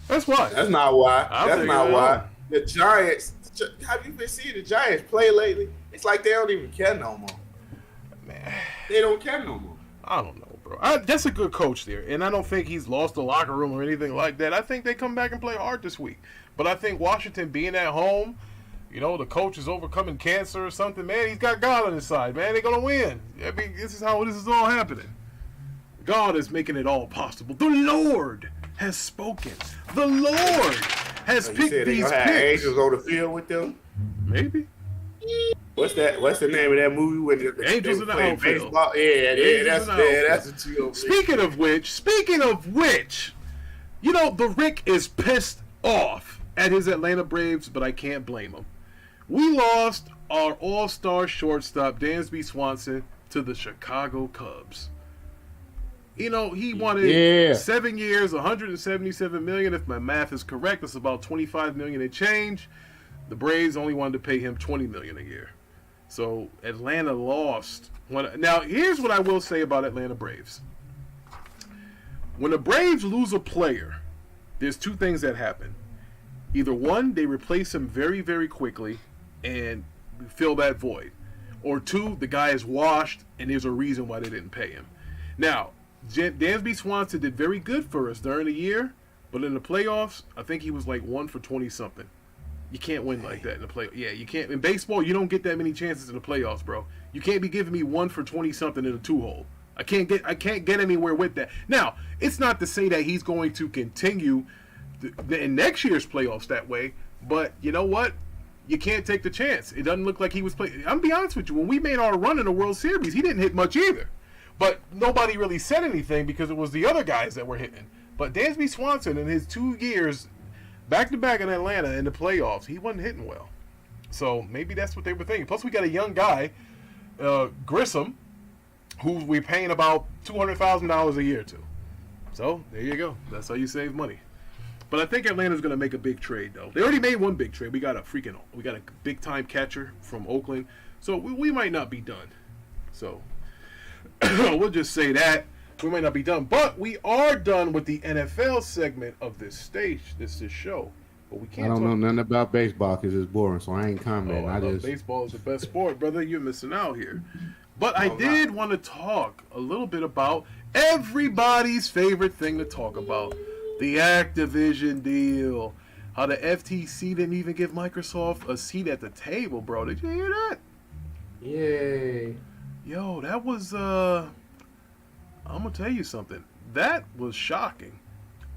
That's why. That's not why. That's not why. The Giants. Have you been seeing the Giants play lately? It's like they don't even care no more. Man, they don't care no more. I don't know, bro. bro. That's a good coach there, and I don't think he's lost the locker room or anything like that. I think they come back and play hard this week. But I think Washington being at home, the coach is overcoming cancer or something, man. He's got God on his side, man. They're gonna win. I mean, this is how this is all happening. God is making it all possible. The Lord has spoken. The Lord has picked these picks. Angels on the field with them. Maybe. What's the name of that movie when the Angels in the Outfield? Baseball? That's what you. Speaking of which, the Rick is pissed off at his Atlanta Braves, but I can't blame him. We lost our all-star shortstop Dansby Swanson to the Chicago Cubs. He wanted 7 years, $177 million. If my math is correct, that's about $25 million and change. The Braves only wanted to pay him $20 million a year. So Atlanta lost. Now, here's what I will say about Atlanta Braves. When the Braves lose a player, there's two things that happen. Either one, they replace him very, very quickly and fill that void. Or two, the guy is washed and there's a reason why they didn't pay him. Now, Dansby Swanson did very good for us during the year, but in the playoffs, I think he was like 1 for 20-something. You can't win like that in the playoffs. Yeah, you can't. In baseball, you don't get that many chances in the playoffs, bro. You can't be giving me 1 for 20-something in a 2-hole. I can't get anywhere with that. Now, it's not to say that he's going to continue in next year's playoffs that way, but you know what? You can't take the chance. It doesn't look like he was playing. I'm gonna be honest with you. When we made our run in the World Series, he didn't hit much either. But nobody really said anything because it was the other guys that were hitting. But Dansby Swanson, in his 2 years back-to-back in Atlanta in the playoffs, he wasn't hitting well. So maybe that's what they were thinking. Plus, we got a young guy, Grissom, who we're paying about $200,000 a year to. So there you go. That's how you save money. But I think Atlanta's going to make a big trade, though. They already made one big trade. We got a big-time catcher from Oakland. So we might not be done. So we'll just say that. We might not be done. But we are done with the NFL segment of this show. But we can't. I don't know nothing about baseball because it's boring, so I ain't commenting. Baseball is the best sport, brother. You're missing out here. But I did want to talk a little bit about everybody's favorite thing to talk about. The Activision deal. How the FTC didn't even give Microsoft a seat at the table, bro. Did you hear that? Yay. Yo, that was, I'm going to tell you something. That was shocking.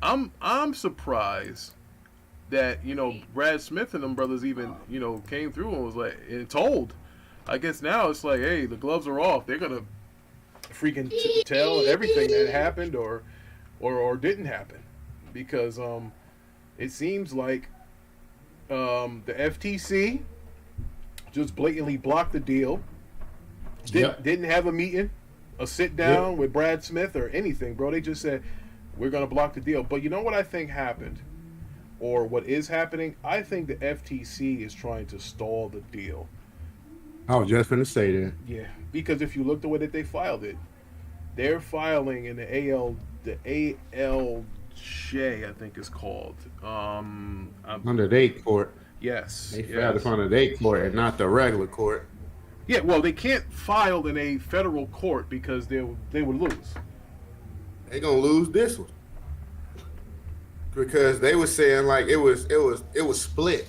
I'm surprised that, Brad Smith and them brothers even, came through and was like, and told. I guess now it's like, hey, the gloves are off. They're going to freaking tell everything that happened or didn't happen. Because it seems like the FTC just blatantly blocked the deal. Didn't have a meeting, a sit down with Brad Smith or anything, bro. They just said, we're going to block the deal. But you know what I think happened? Or what is happening? I think the FTC is trying to stall the deal. I was just going to say that. Yeah, because if you look the way that they filed it, they're filing in the ALJ, I think it's called. Under their court. Yes. They filed it under their court and not the regular court. Yeah, well, they can't file in a federal court because they would lose. They're going to lose this one. Because they were saying like it was split.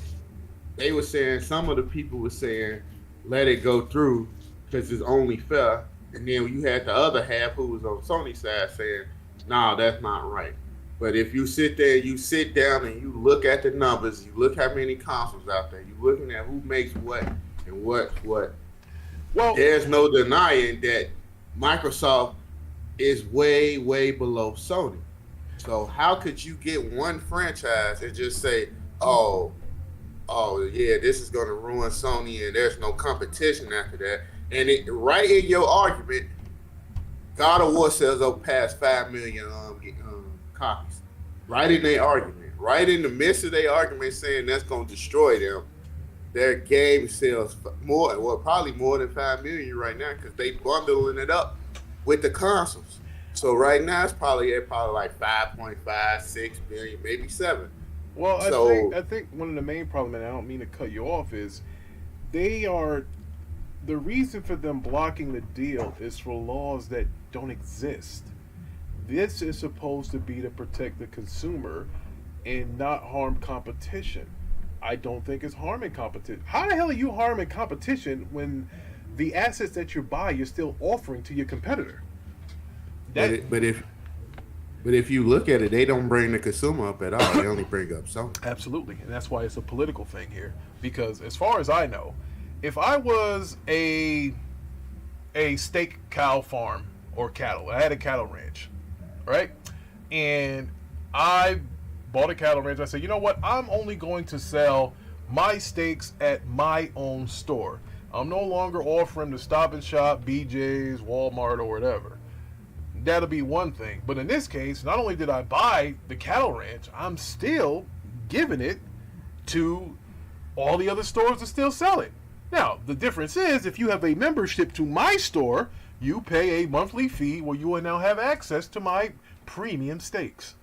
They were saying, some of the people were saying, let it go through because it's only fair. And then you had the other half who was on Sony's side saying, nah, that's not right. But if you sit there, you sit down and you look at the numbers, you look how many consoles out there, you're looking at who makes what and what. Well, there's no denying that Microsoft is way, way below Sony. So how could you get one franchise and just say, oh yeah, this is going to ruin Sony and there's no competition after that? And right in your argument, God of War sells over past 5 million copies. Right in their argument. Right in the midst of their argument saying that's going to destroy them. Their game sells probably more than 5 million right now because they bundling it up with the consoles. So right now it's probably like 5.5, 6 million, maybe 7. Well, I think one of the main problems, and I don't mean to cut you off, is the reason for them blocking the deal is for laws that don't exist. This is supposed to be to protect the consumer and not harm competition. I don't think it's harming competition. How the hell are you harming competition when the assets that you buy you're still offering to your competitor? But That if you look at it, they don't bring the consumer up at all. They only bring up Sony. Absolutely, and that's why it's a political thing here. Because as far as I know, if I was a steak cow farm or cattle, I had a cattle ranch, right? And I bought a cattle ranch. I said, you know what? I'm only going to sell my steaks at my own store. I'm no longer offering to Stop and Shop, BJ's, Walmart, or whatever. That'll be one thing. But in this case, not only did I buy the cattle ranch, I'm still giving it to all the other stores that still sell it. Now, the difference is if you have a membership to my store, you pay a monthly fee where you will now have access to my premium steaks.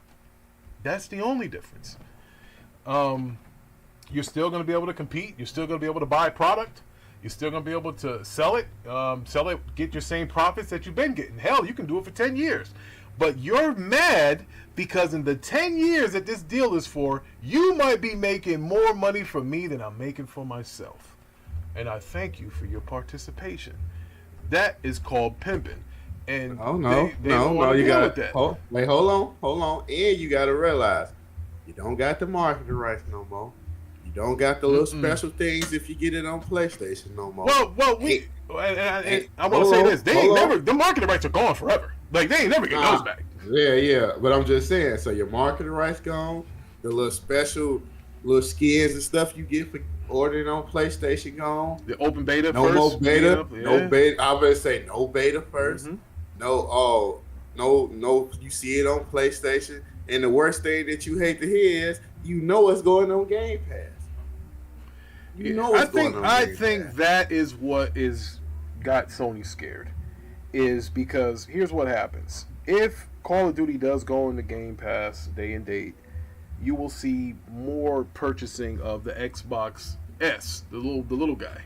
That's the only difference. You're still going to be able to compete. You're still going to be able to buy product. You're still going to be able to sell it, get your same profits that you've been getting. Hell, you can do it for 10 years. But you're mad because in the 10 years that this deal is for, you might be making more money from me than I'm making for myself. And I thank you for your participation. That is called pimping. And no, you got that. Hold on. And you got to realize, you don't got the marketing rights no more. You don't got the little special things if you get it on PlayStation no more. Well, I want to say this: the marketing rights are gone forever. Like they ain't never getting those back. Yeah. But I'm just saying. So your marketing rights gone. The little special little skins and stuff you get for ordering on PlayStation gone. The open beta no first. No more beta. Yeah. No beta. I better say no beta 1st. Mm-hmm. No. You see it on PlayStation. And the worst thing that you hate to hear is you know what's going on Game Pass. I think that is what is got Sony scared. Is because here's what happens. If Call of Duty does go into Game Pass day and date, you will see more purchasing of the Xbox S, the little guy.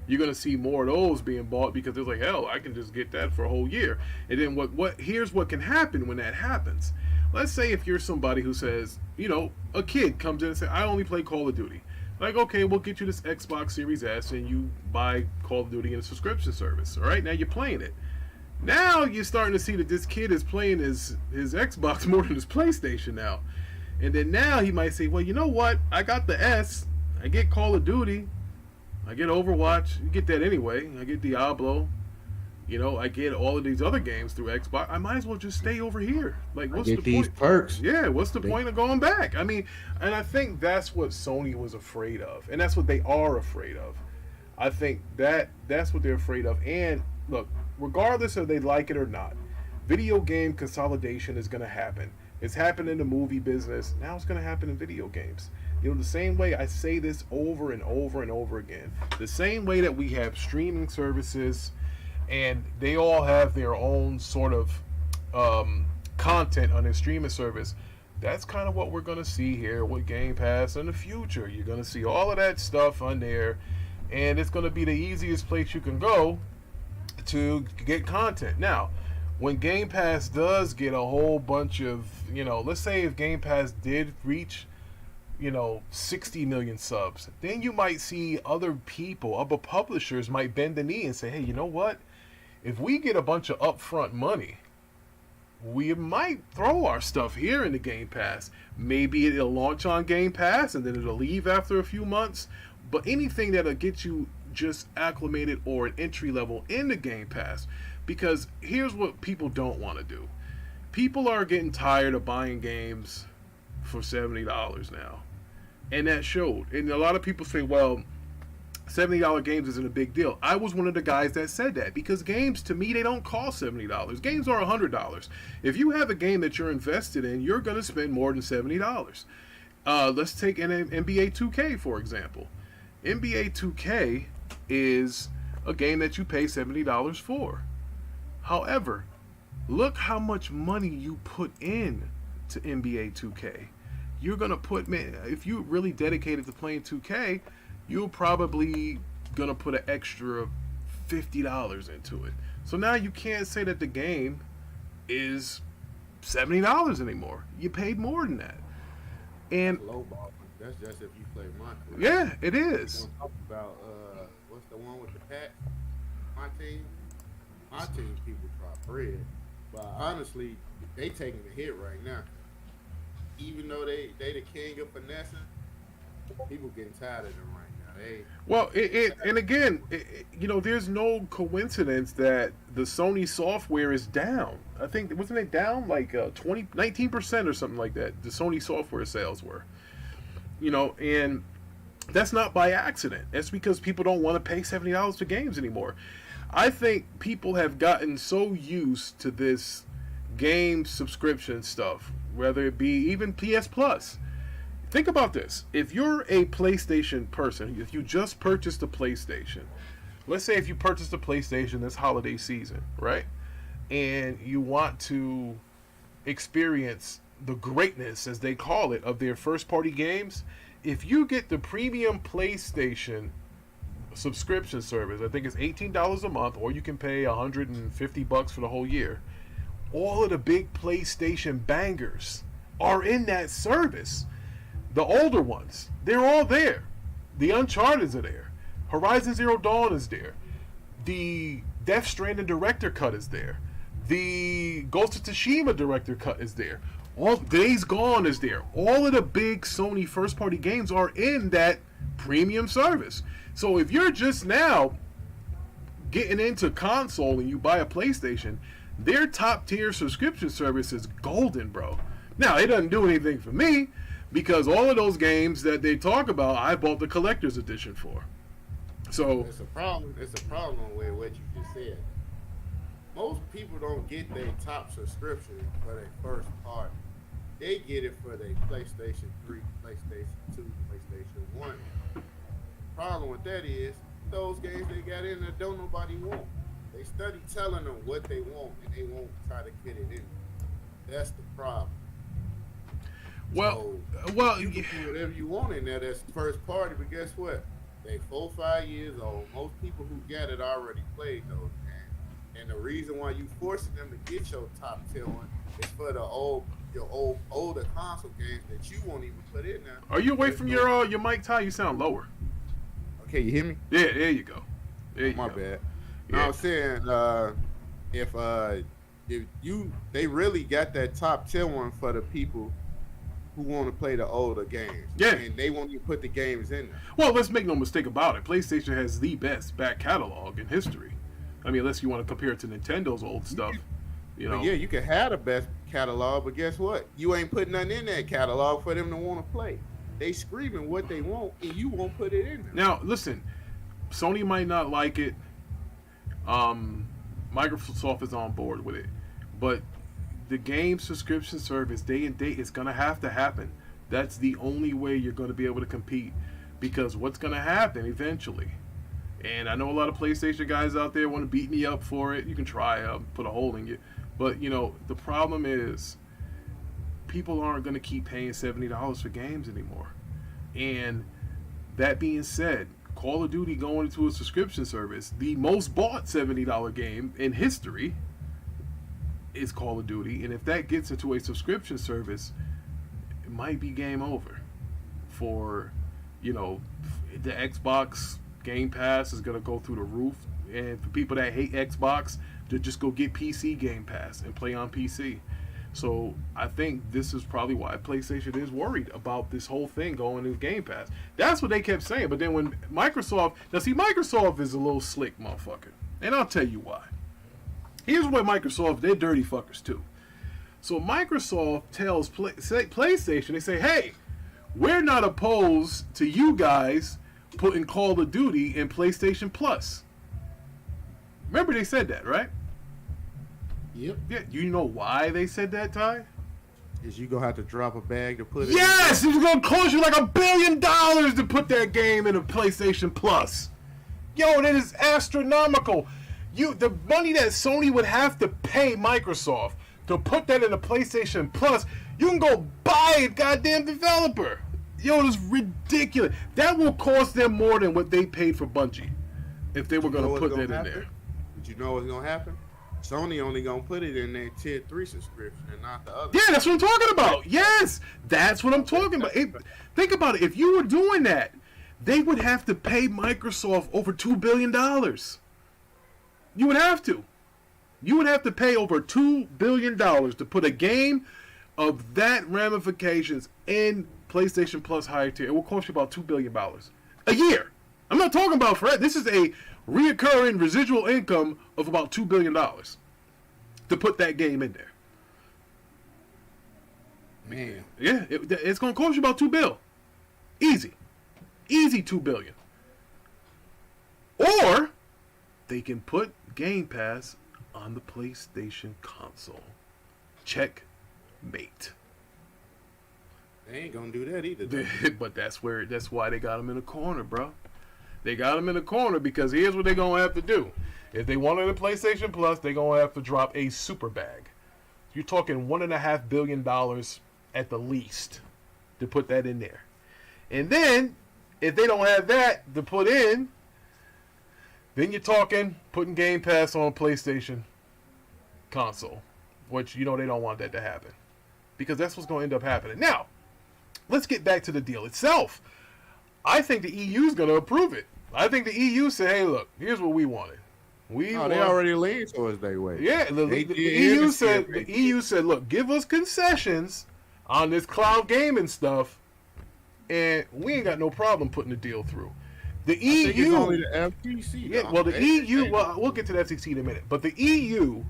You're gonna see more of those being bought because it's like, hell, I can just get that for a whole year. And then here's what can happen when that happens. Let's say if you're somebody who says, a kid comes in and says, I only play Call of Duty. Like, okay, we'll get you this Xbox Series S and you buy Call of Duty in a subscription service. All right, now you're playing it. Now you're starting to see that this kid is playing his Xbox more than his PlayStation now. And then now he might say, well, you know what? I got the S. I get Call of Duty. I get Overwatch. You get that anyway. I get Diablo. I get all of these other games through Xbox. I might as well just stay over here. Like, what's the point? These perks. Yeah, what's the point of going back? I mean, and I think that's what Sony was afraid of, and that's what they are afraid of. I think that's what they're afraid of. And look, regardless of they like it or not, video game consolidation is going to happen. It's happened in the movie business. Now it's going to happen in video games. The same way I say this over and over and over again. The same way that we have streaming services. And they all have their own sort of content on their streaming service. That's kind of what we're going to see here with Game Pass in the future. You're going to see all of that stuff on there. And it's going to be the easiest place you can go to get content. Now, when Game Pass does get a whole bunch of, let's say if Game Pass did reach, 60 million subs, then you might see other publishers might bend the knee and say, hey, you know what? If we get a bunch of upfront money, we might throw our stuff here in the Game Pass. Maybe it'll launch on Game Pass and then it'll leave after a few months. But anything that'll get you just acclimated or an entry level in the Game Pass. Because here's what people don't want to do. People are getting tired of buying games for $70 now. And that showed. And a lot of people say, well, $70 games isn't a big deal. I was one of the guys that said that because games, to me, they don't cost $70. Games are $100. If you have a game that you're invested in, you're going to spend more than $70. Let's take an NBA 2K, for example. NBA 2K is a game that you pay $70 for. However, look how much money you put in to NBA 2K. You're going to put, if you're really dedicated to playing 2K, you're probably going to put an extra $50 into it. So now you can't say that the game is $70 anymore. You paid more than that. And Low ball. That's just if you play my career. yeah, it We is. gonna talk about what's the one with the Pats? My team. My team people drop bread, but honestly, they taking a hit right now. Even though they the king of finessing, people getting tired of them right now. Well, and again, there's no coincidence that the Sony software is down. I think, wasn't it down like 19% or something like that? The Sony software sales were, and that's not by accident. That's because people don't want to pay $70 for games anymore. I think people have gotten so used to this game subscription stuff, whether it be even PS Plus. Think about this. If you're a PlayStation person, if you just purchased a PlayStation, let's say if you purchased a PlayStation this holiday season, right? And you want to experience the greatness, as they call it, of their first party games, if you get the premium PlayStation subscription service, I think it's $18 a month, or you can pay $150 for the whole year. All of the big PlayStation bangers are in that service. The older ones, they're all there. The Uncharted's are there. Horizon Zero Dawn is there. The Death Stranding Director Cut is there. The Ghost of Tsushima Director Cut is there. All Days Gone is there. All of the big Sony first-party games are in that premium service. So if you're just now getting into console and you buy a PlayStation, their top-tier subscription service is golden, bro. Now, it doesn't do anything for me, because all of those games that they talk about, I bought the collector's edition for. So it's a problem. It's a problem with what you just said. Most people don't get their top subscription for their first party. They get it for their PlayStation 3, PlayStation 2, PlayStation 1. Problem with that is those games they got in there don't nobody want. They study telling them what they want, and they won't try to get it in. That's the problem. Well, You can put whatever you want in there that's first party, but guess what? They 4-5 years old. Most people who got it already played those games. And the reason why you forcing them to get your top tier one is for the older console games that you won't even put in there. Are you away from your mic, Ty? You sound lower. Okay, you hear me? Yeah, there you go. My bad. Yeah. No, I'm saying if they really got that top tier one for the people who want to play the older games. Yeah. And they won't even put the games in there. Well, let's make no mistake about it. PlayStation has the best back catalog in history. I mean, unless you want to compare it to Nintendo's old stuff. But yeah, you can have the best catalog, but guess what? You ain't putting nothing in that catalog for them to want to play. They screaming what they want, and you won't put it in there. Now, listen, Sony might not like it. Microsoft is on board with it. But the game subscription service, day and date, is going to have to happen. That's the only way you're going to be able to compete. Because what's going to happen eventually, and I know a lot of PlayStation guys out there want to beat me up for it. You can try, put a hole in you. But, the problem is people aren't going to keep paying $70 for games anymore. And that being said, Call of Duty going into a subscription service, the most bought $70 game in history is Call of Duty. And if that gets into a subscription service, it might be game over for, the Xbox Game Pass is going to go through the roof. And for people that hate Xbox, to just go get PC Game Pass and play on PC. So I think this is probably why PlayStation is worried about this whole thing going to Game Pass. That's what they kept saying. But then when Microsoft is a little slick motherfucker. And I'll tell you why. Here's what Microsoft, they're dirty fuckers too. So Microsoft tells PlayStation, they say, hey, we're not opposed to you guys putting Call of Duty in PlayStation Plus. Remember they said that, right? Yep. Yeah. Do you know why they said that, Ty? Is you gonna have to drop a bag to put it Yes! It's gonna cost you like $1 billion to put that game in a PlayStation Plus. Yo, that is astronomical. The money that Sony would have to pay Microsoft to put that in a PlayStation Plus, you can go buy a goddamn developer. Yo, it's ridiculous. That will cost them more than what they paid for Bungie if they were going to put that in there. Did you know what's going to happen? Sony only gonna put it in their tier 3 subscription and not the other. Yeah, that's what I'm talking about. Yes, that's what I'm talking about. Think about it. If you were doing that, they would have to pay Microsoft over $2 billion. You would have to. You would have to pay over $2 billion to put a game of that ramifications in PlayStation Plus higher tier. It will cost you about $2 billion a year. I'm not talking about forever. This is a reoccurring residual income of about $2 billion to put that game in there. Man. Yeah, it's going to cost you about $2 billion. Easy. Easy $2 billion. Or they can put Game Pass on the PlayStation console. Checkmate. They ain't gonna do that either. But that's why they got him in a corner, bro. They got him in a corner because here's what they're gonna have to do. If they wanted a PlayStation Plus, they're gonna have to drop a super bag. You're talking $1.5 billion at the least to put that in there. And then, if they don't have that to put in, then you're talking putting Game Pass on PlayStation console, which they don't want that to happen because that's what's going to end up happening. Now, let's get back to the deal itself. I think the EU is going to approve it. I think the EU said, "Hey, look, here's what we wanted. They already leaned towards their way." Yeah, the EU said, "Look, give us concessions on this cloud gaming stuff, and we ain't got no problem putting the deal through." The EU, I think it's only the FTC. Yeah, well, the EU. Well, we'll get to the FTC in a minute, but the EU,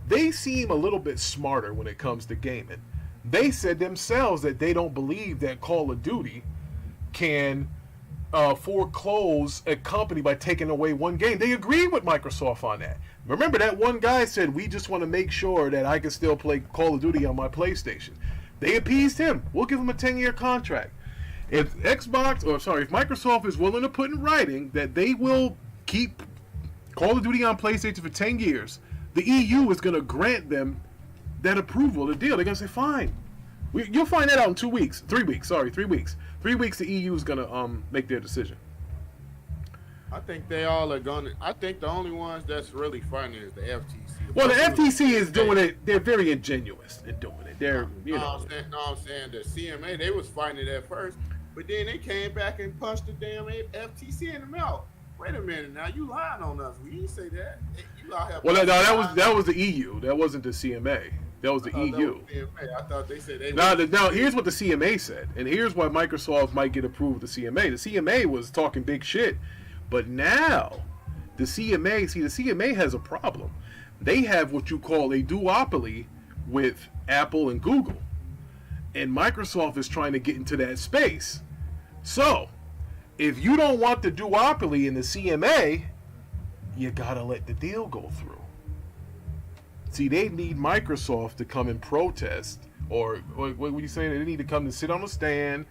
they seem a little bit smarter when it comes to gaming. They said themselves that they don't believe that Call of Duty can foreclose a company by taking away one game. They agreed with Microsoft on that. Remember that one guy said, "We just want to make sure that I can still play Call of Duty on my PlayStation." They appeased him. We'll give him a 10-year contract. If Microsoft is willing to put in writing that they will keep Call of Duty on PlayStation for 10 years, the EU is going to grant them that approval, the deal. They're going to say, fine. You'll find that out in 3 weeks. 3 weeks. 3 weeks the EU is going to make their decision. I think they all are going to. I think the only ones that's really fighting is the FTC. Well, the FTC is doing it. They're very ingenuous in doing it. They're, I'm saying the CMA, they was fighting it at first, but then they came back and punched the damn FTC in the mouth. Wait a minute, now you lying on us. We didn't say that. You out here. Well, that was the EU. That wasn't the CMA. That was the EU. I thought they said they. Now, here's what the CMA said, and here's why Microsoft might get approved with the CMA. The CMA was talking big shit, but now the CMA has a problem. They have what you call a duopoly with Apple and Google, and Microsoft is trying to get into that space. So, if you don't want the duopoly in the CMA, you gotta let the deal go through. See, they need Microsoft to come and protest, or what were you saying? They need to come and sit on the stand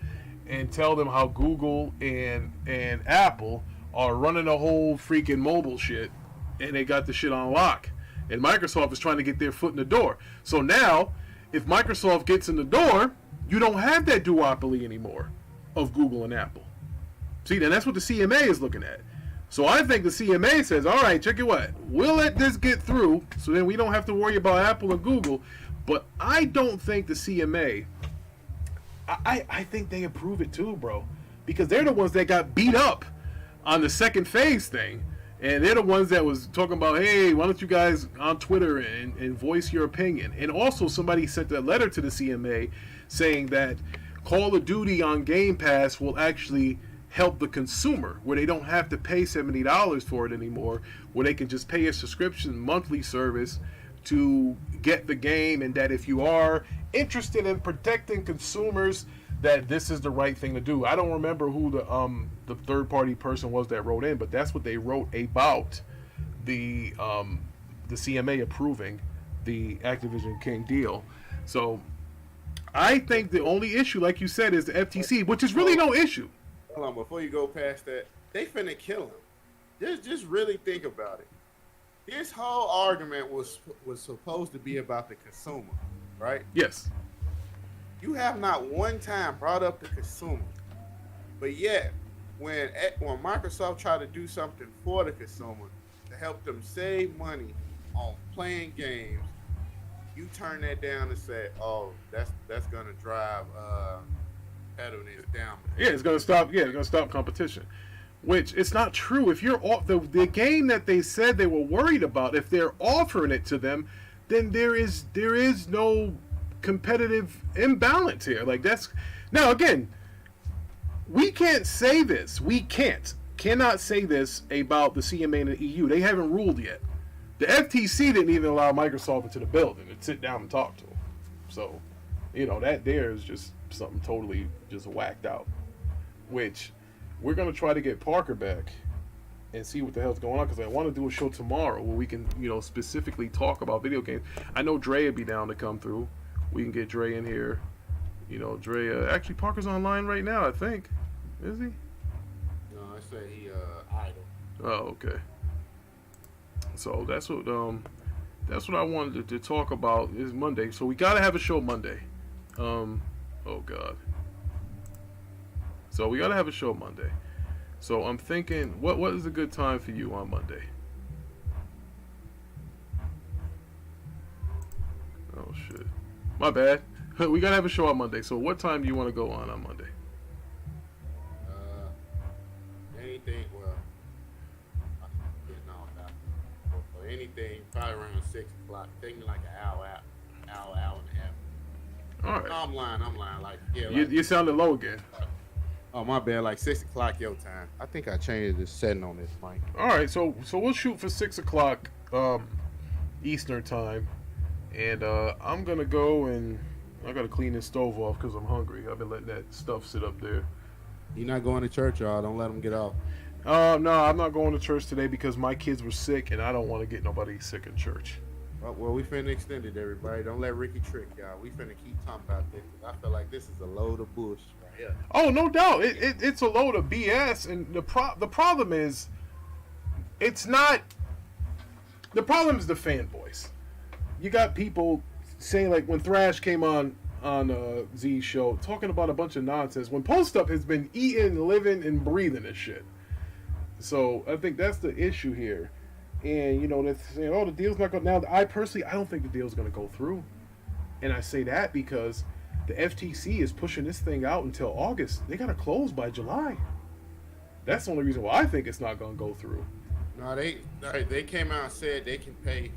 and tell them how Google and Apple are running the whole freaking mobile shit, and they got the shit on lock. And Microsoft is trying to get their foot in the door. So now, if Microsoft gets in the door, you don't have that duopoly anymore of Google and Apple. See, then that's what the CMA is looking at. So I think the CMA says, all right, check it what. We'll let this get through, so then we don't have to worry about Apple and Google. But I don't think the CMA, I think they approve it too, bro. Because they're the ones that got beat up on the second phase thing. And they're the ones that was talking about, hey, why don't you guys on Twitter and voice your opinion. And also somebody sent a letter to the CMA saying that Call of Duty on Game Pass will actually help the consumer, where they don't have to pay $70 for it anymore, where they can just pay a subscription monthly service to get the game, and that if you are interested in protecting consumers, that this is the right thing to do. I don't remember who the third party person was that wrote in, but that's what they wrote about the CMA approving the Activision King deal. So I think the only issue, like you said, is the FTC, which is really no issue. Hold on, before you go past that, they finna kill him. Just really think about it. This whole argument was supposed to be about the consumer, right? Yes. You have not one time brought up the consumer, but yet when Microsoft tried to do something for the consumer to help them save money on playing games, you turn that down and say, "Oh, that's gonna drive competitiveness down." Yeah, it's gonna stop. Yeah, it's gonna stop competition. Which it's not true. If you're off the game that they said they were worried about, if they're offering it to them, then there is no competitive imbalance here. Like that's now again, we can't say this. We cannot say this about the CMA and the EU. They haven't ruled yet. The FTC didn't even allow Microsoft into the building and sit down and talk to them. So, that there is just something totally just whacked out. Which we're gonna try to get Parker back and see what the hell's going on, because I want to do a show tomorrow where we can, specifically talk about video games. I know Dre would be down to come through. We can get Dre in here. Dre. Actually, Parker's online right now. I think. Is he? No, I say he idle. Oh, okay. So that's what I wanted to talk about is Monday. So we gotta have a show Monday. Oh God. So we gotta have a show Monday. So I'm thinking, what is a good time for you on Monday? Oh shit, my bad. We gotta have a show on Monday. So what time do you want to go on Monday? Anything. Well, I'm getting off now. For anything, probably around 6:00. Take me like an hour and a half. All right. I'm lying. Like you sounded low again. Oh, my bad. Like 6:00 your time. I think I changed the setting on this mic. All right, so we'll shoot for 6:00 Eastern time, and I'm gonna go and I gotta clean this stove off because I'm hungry. I've been letting that stuff sit up there. You're not going to church, y'all. Don't let them get off. No, I'm not going to church today because my kids were sick, and I don't want to get nobody sick in church. Well, we finna extend it, everybody. Don't let Ricky trick y'all. We finna keep talking about this because I feel like this is a load of bullshit right here. Oh, no doubt. It's a load of BS, and the problem is, it's not. The problem is the fanboys. You got people saying, like, when Thrash came on Z's show, talking about a bunch of nonsense, when Post Up has been eating, living, and breathing this shit. So I think that's the issue here. And, they're saying, the deal's not going to... Now, I don't think the deal's going to go through. And I say that because the FTC is pushing this thing out until August. They got to close by July. That's the only reason why I think it's not going to go through. No, they came out and said they can pay,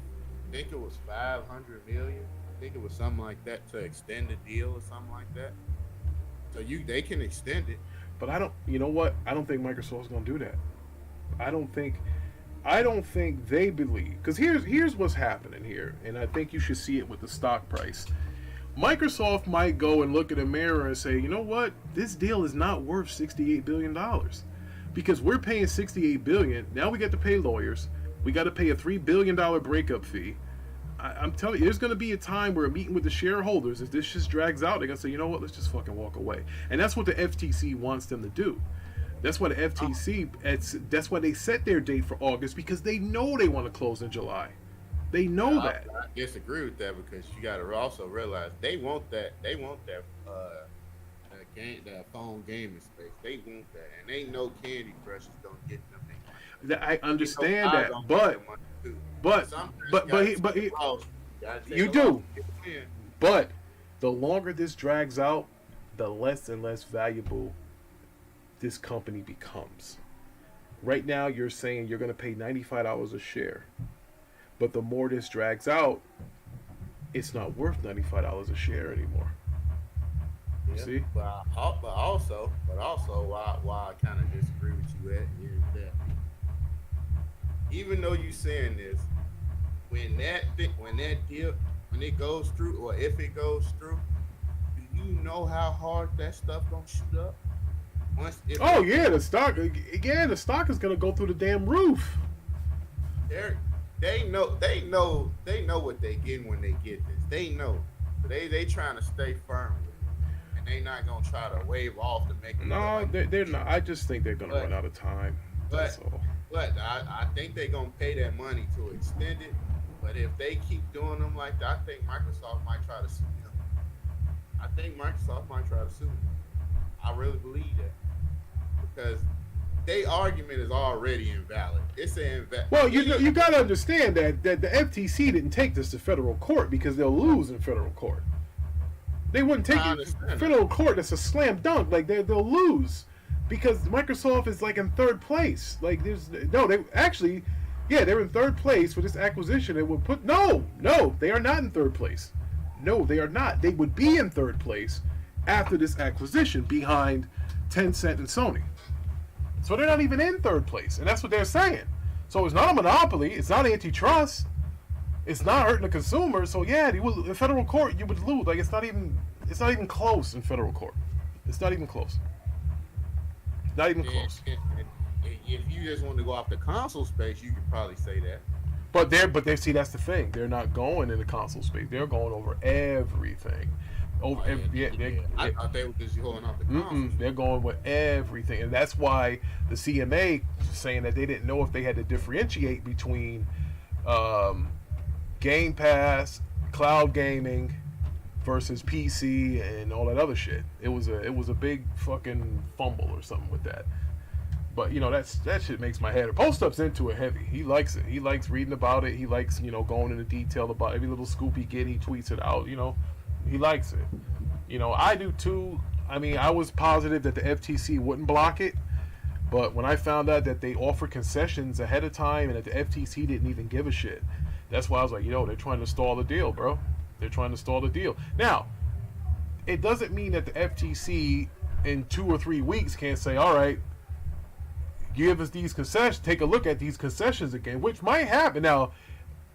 I think it was $500 million. I think it was something like that to extend the deal or something like that. So they can extend it. But I don't... You know what? I don't think Microsoft's going to do that. I don't think they believe, because here's what's happening here, and I think you should see it with the stock price. Microsoft might go and look at a mirror and say, you know what, this deal is not worth $68 billion, because we're paying $68 billion. Now we got to pay lawyers, we got to pay a $3 billion breakup fee. I'm telling you, there's going to be a time where a meeting with the shareholders, if this just drags out, they're going to say, you know what, let's just fucking walk away. And that's what the FTC wants them to do. That's why the FTC, that's why they set their date for August, because they know they want to close in July. They know that. I disagree with that because you got to also realize they want that phone gaming space. They want that, and they know Candy Crush is gonna get them. I understand that, but you do. But the longer this drags out, the less and less valuable this company becomes. Right now, you're saying you're going to pay $95 a share, but the more this drags out, it's not worth $95 a share anymore. You see? But also, why I kind of disagree with you at is that even though you saying this, when it goes through, or if it goes through, do you know how hard that stuff gonna shoot up? The stock is gonna go through the damn roof. They know what they getting when they get this. They know, but they trying to stay firm with it, and they not gonna try to wave off to make it. No, they're not. I just think they're gonna run out of time. That's all. But I think they're gonna pay that money to extend it. But if they keep doing them like that, I think Microsoft might try to sue them. I really believe that. Because they argument is already invalid. It's an invalid. Well, you got to understand that the FTC didn't take this to federal court because they'll lose in federal court. They wouldn't take it to federal court. That's a slam dunk. Like they'll lose because Microsoft is like in third place. Like they actually, yeah, they're in third place for this acquisition. It would put no, they are not in third place. No, they are not. They would be in third place after this acquisition behind Tencent and Sony. So they're not even in third place, and that's what they're saying. So it's not a monopoly. It's not antitrust. It's not hurting the consumer. So yeah, in federal court you would lose. Like it's not even close in federal court. It's not even close. Not even close. If you just want to go off the console space, you could probably say that. But they see that's the thing. They're not going in the console space. They're going over everything. I thought they were just going off the console. They're going with everything, and that's why the CMA saying that they didn't know if they had to differentiate between Game Pass, cloud gaming versus PC and all that other shit. It was a big fucking fumble or something with that. But that shit makes my head. Post-Up's into it heavy. He likes it. He likes reading about it. He likes going into detail about every little scoop he get. He tweets it out. He likes it. I do too. I mean, I was positive that the FTC wouldn't block it, but when I found out that they offered concessions ahead of time and that the FTC didn't even give a shit, that's why I was like, they're trying to stall the deal, bro. They're trying to stall the deal. Now, it doesn't mean that the FTC in 2 or 3 weeks can't say, all right, give us these concessions, take a look at these concessions again, which might happen. Now,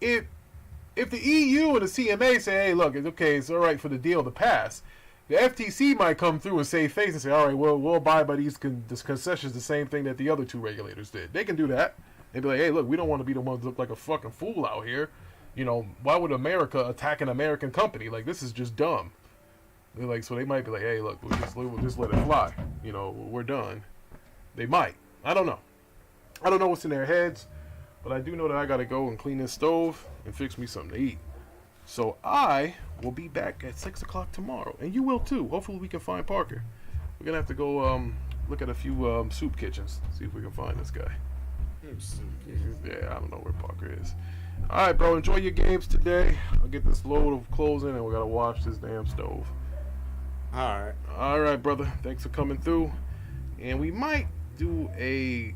if the EU and the CMA say, hey, look, it's okay, it's all right for the deal to pass, the FTC might come through and save face and say, all right, we'll abide by these concessions, the same thing that the other 2 regulators did. They can do that. They'd be like, hey, look, we don't want to be the ones that look like a fucking fool out here. Why would America attack an American company? Like, this is just dumb. They're like, so they might be like, hey, look, we'll just let it fly. We're done. They might. I don't know. I don't know what's in their heads, but I do know that I got to go and clean this stove and fix me something to eat. So I will be back at 6 o'clock tomorrow, and you will too. Hopefully we can find Parker. We're going to have to go look at a few soup kitchens, see if we can find this guy. Yeah, I don't know where Parker is. All right, bro, enjoy your games today. I'll get this load of clothes in, and we got to wash this damn stove. All right, brother. Thanks for coming through. And we might do a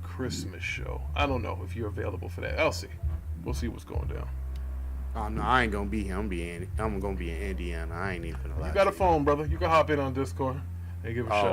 Christmas show. I don't know if you're available for that. Elsie, we'll see what's going down. Oh no, I ain't gonna be here. I'm gonna be in Indiana. I ain't even gonna lie. You got a phone, brother. You can hop in on Discord and give a shout out.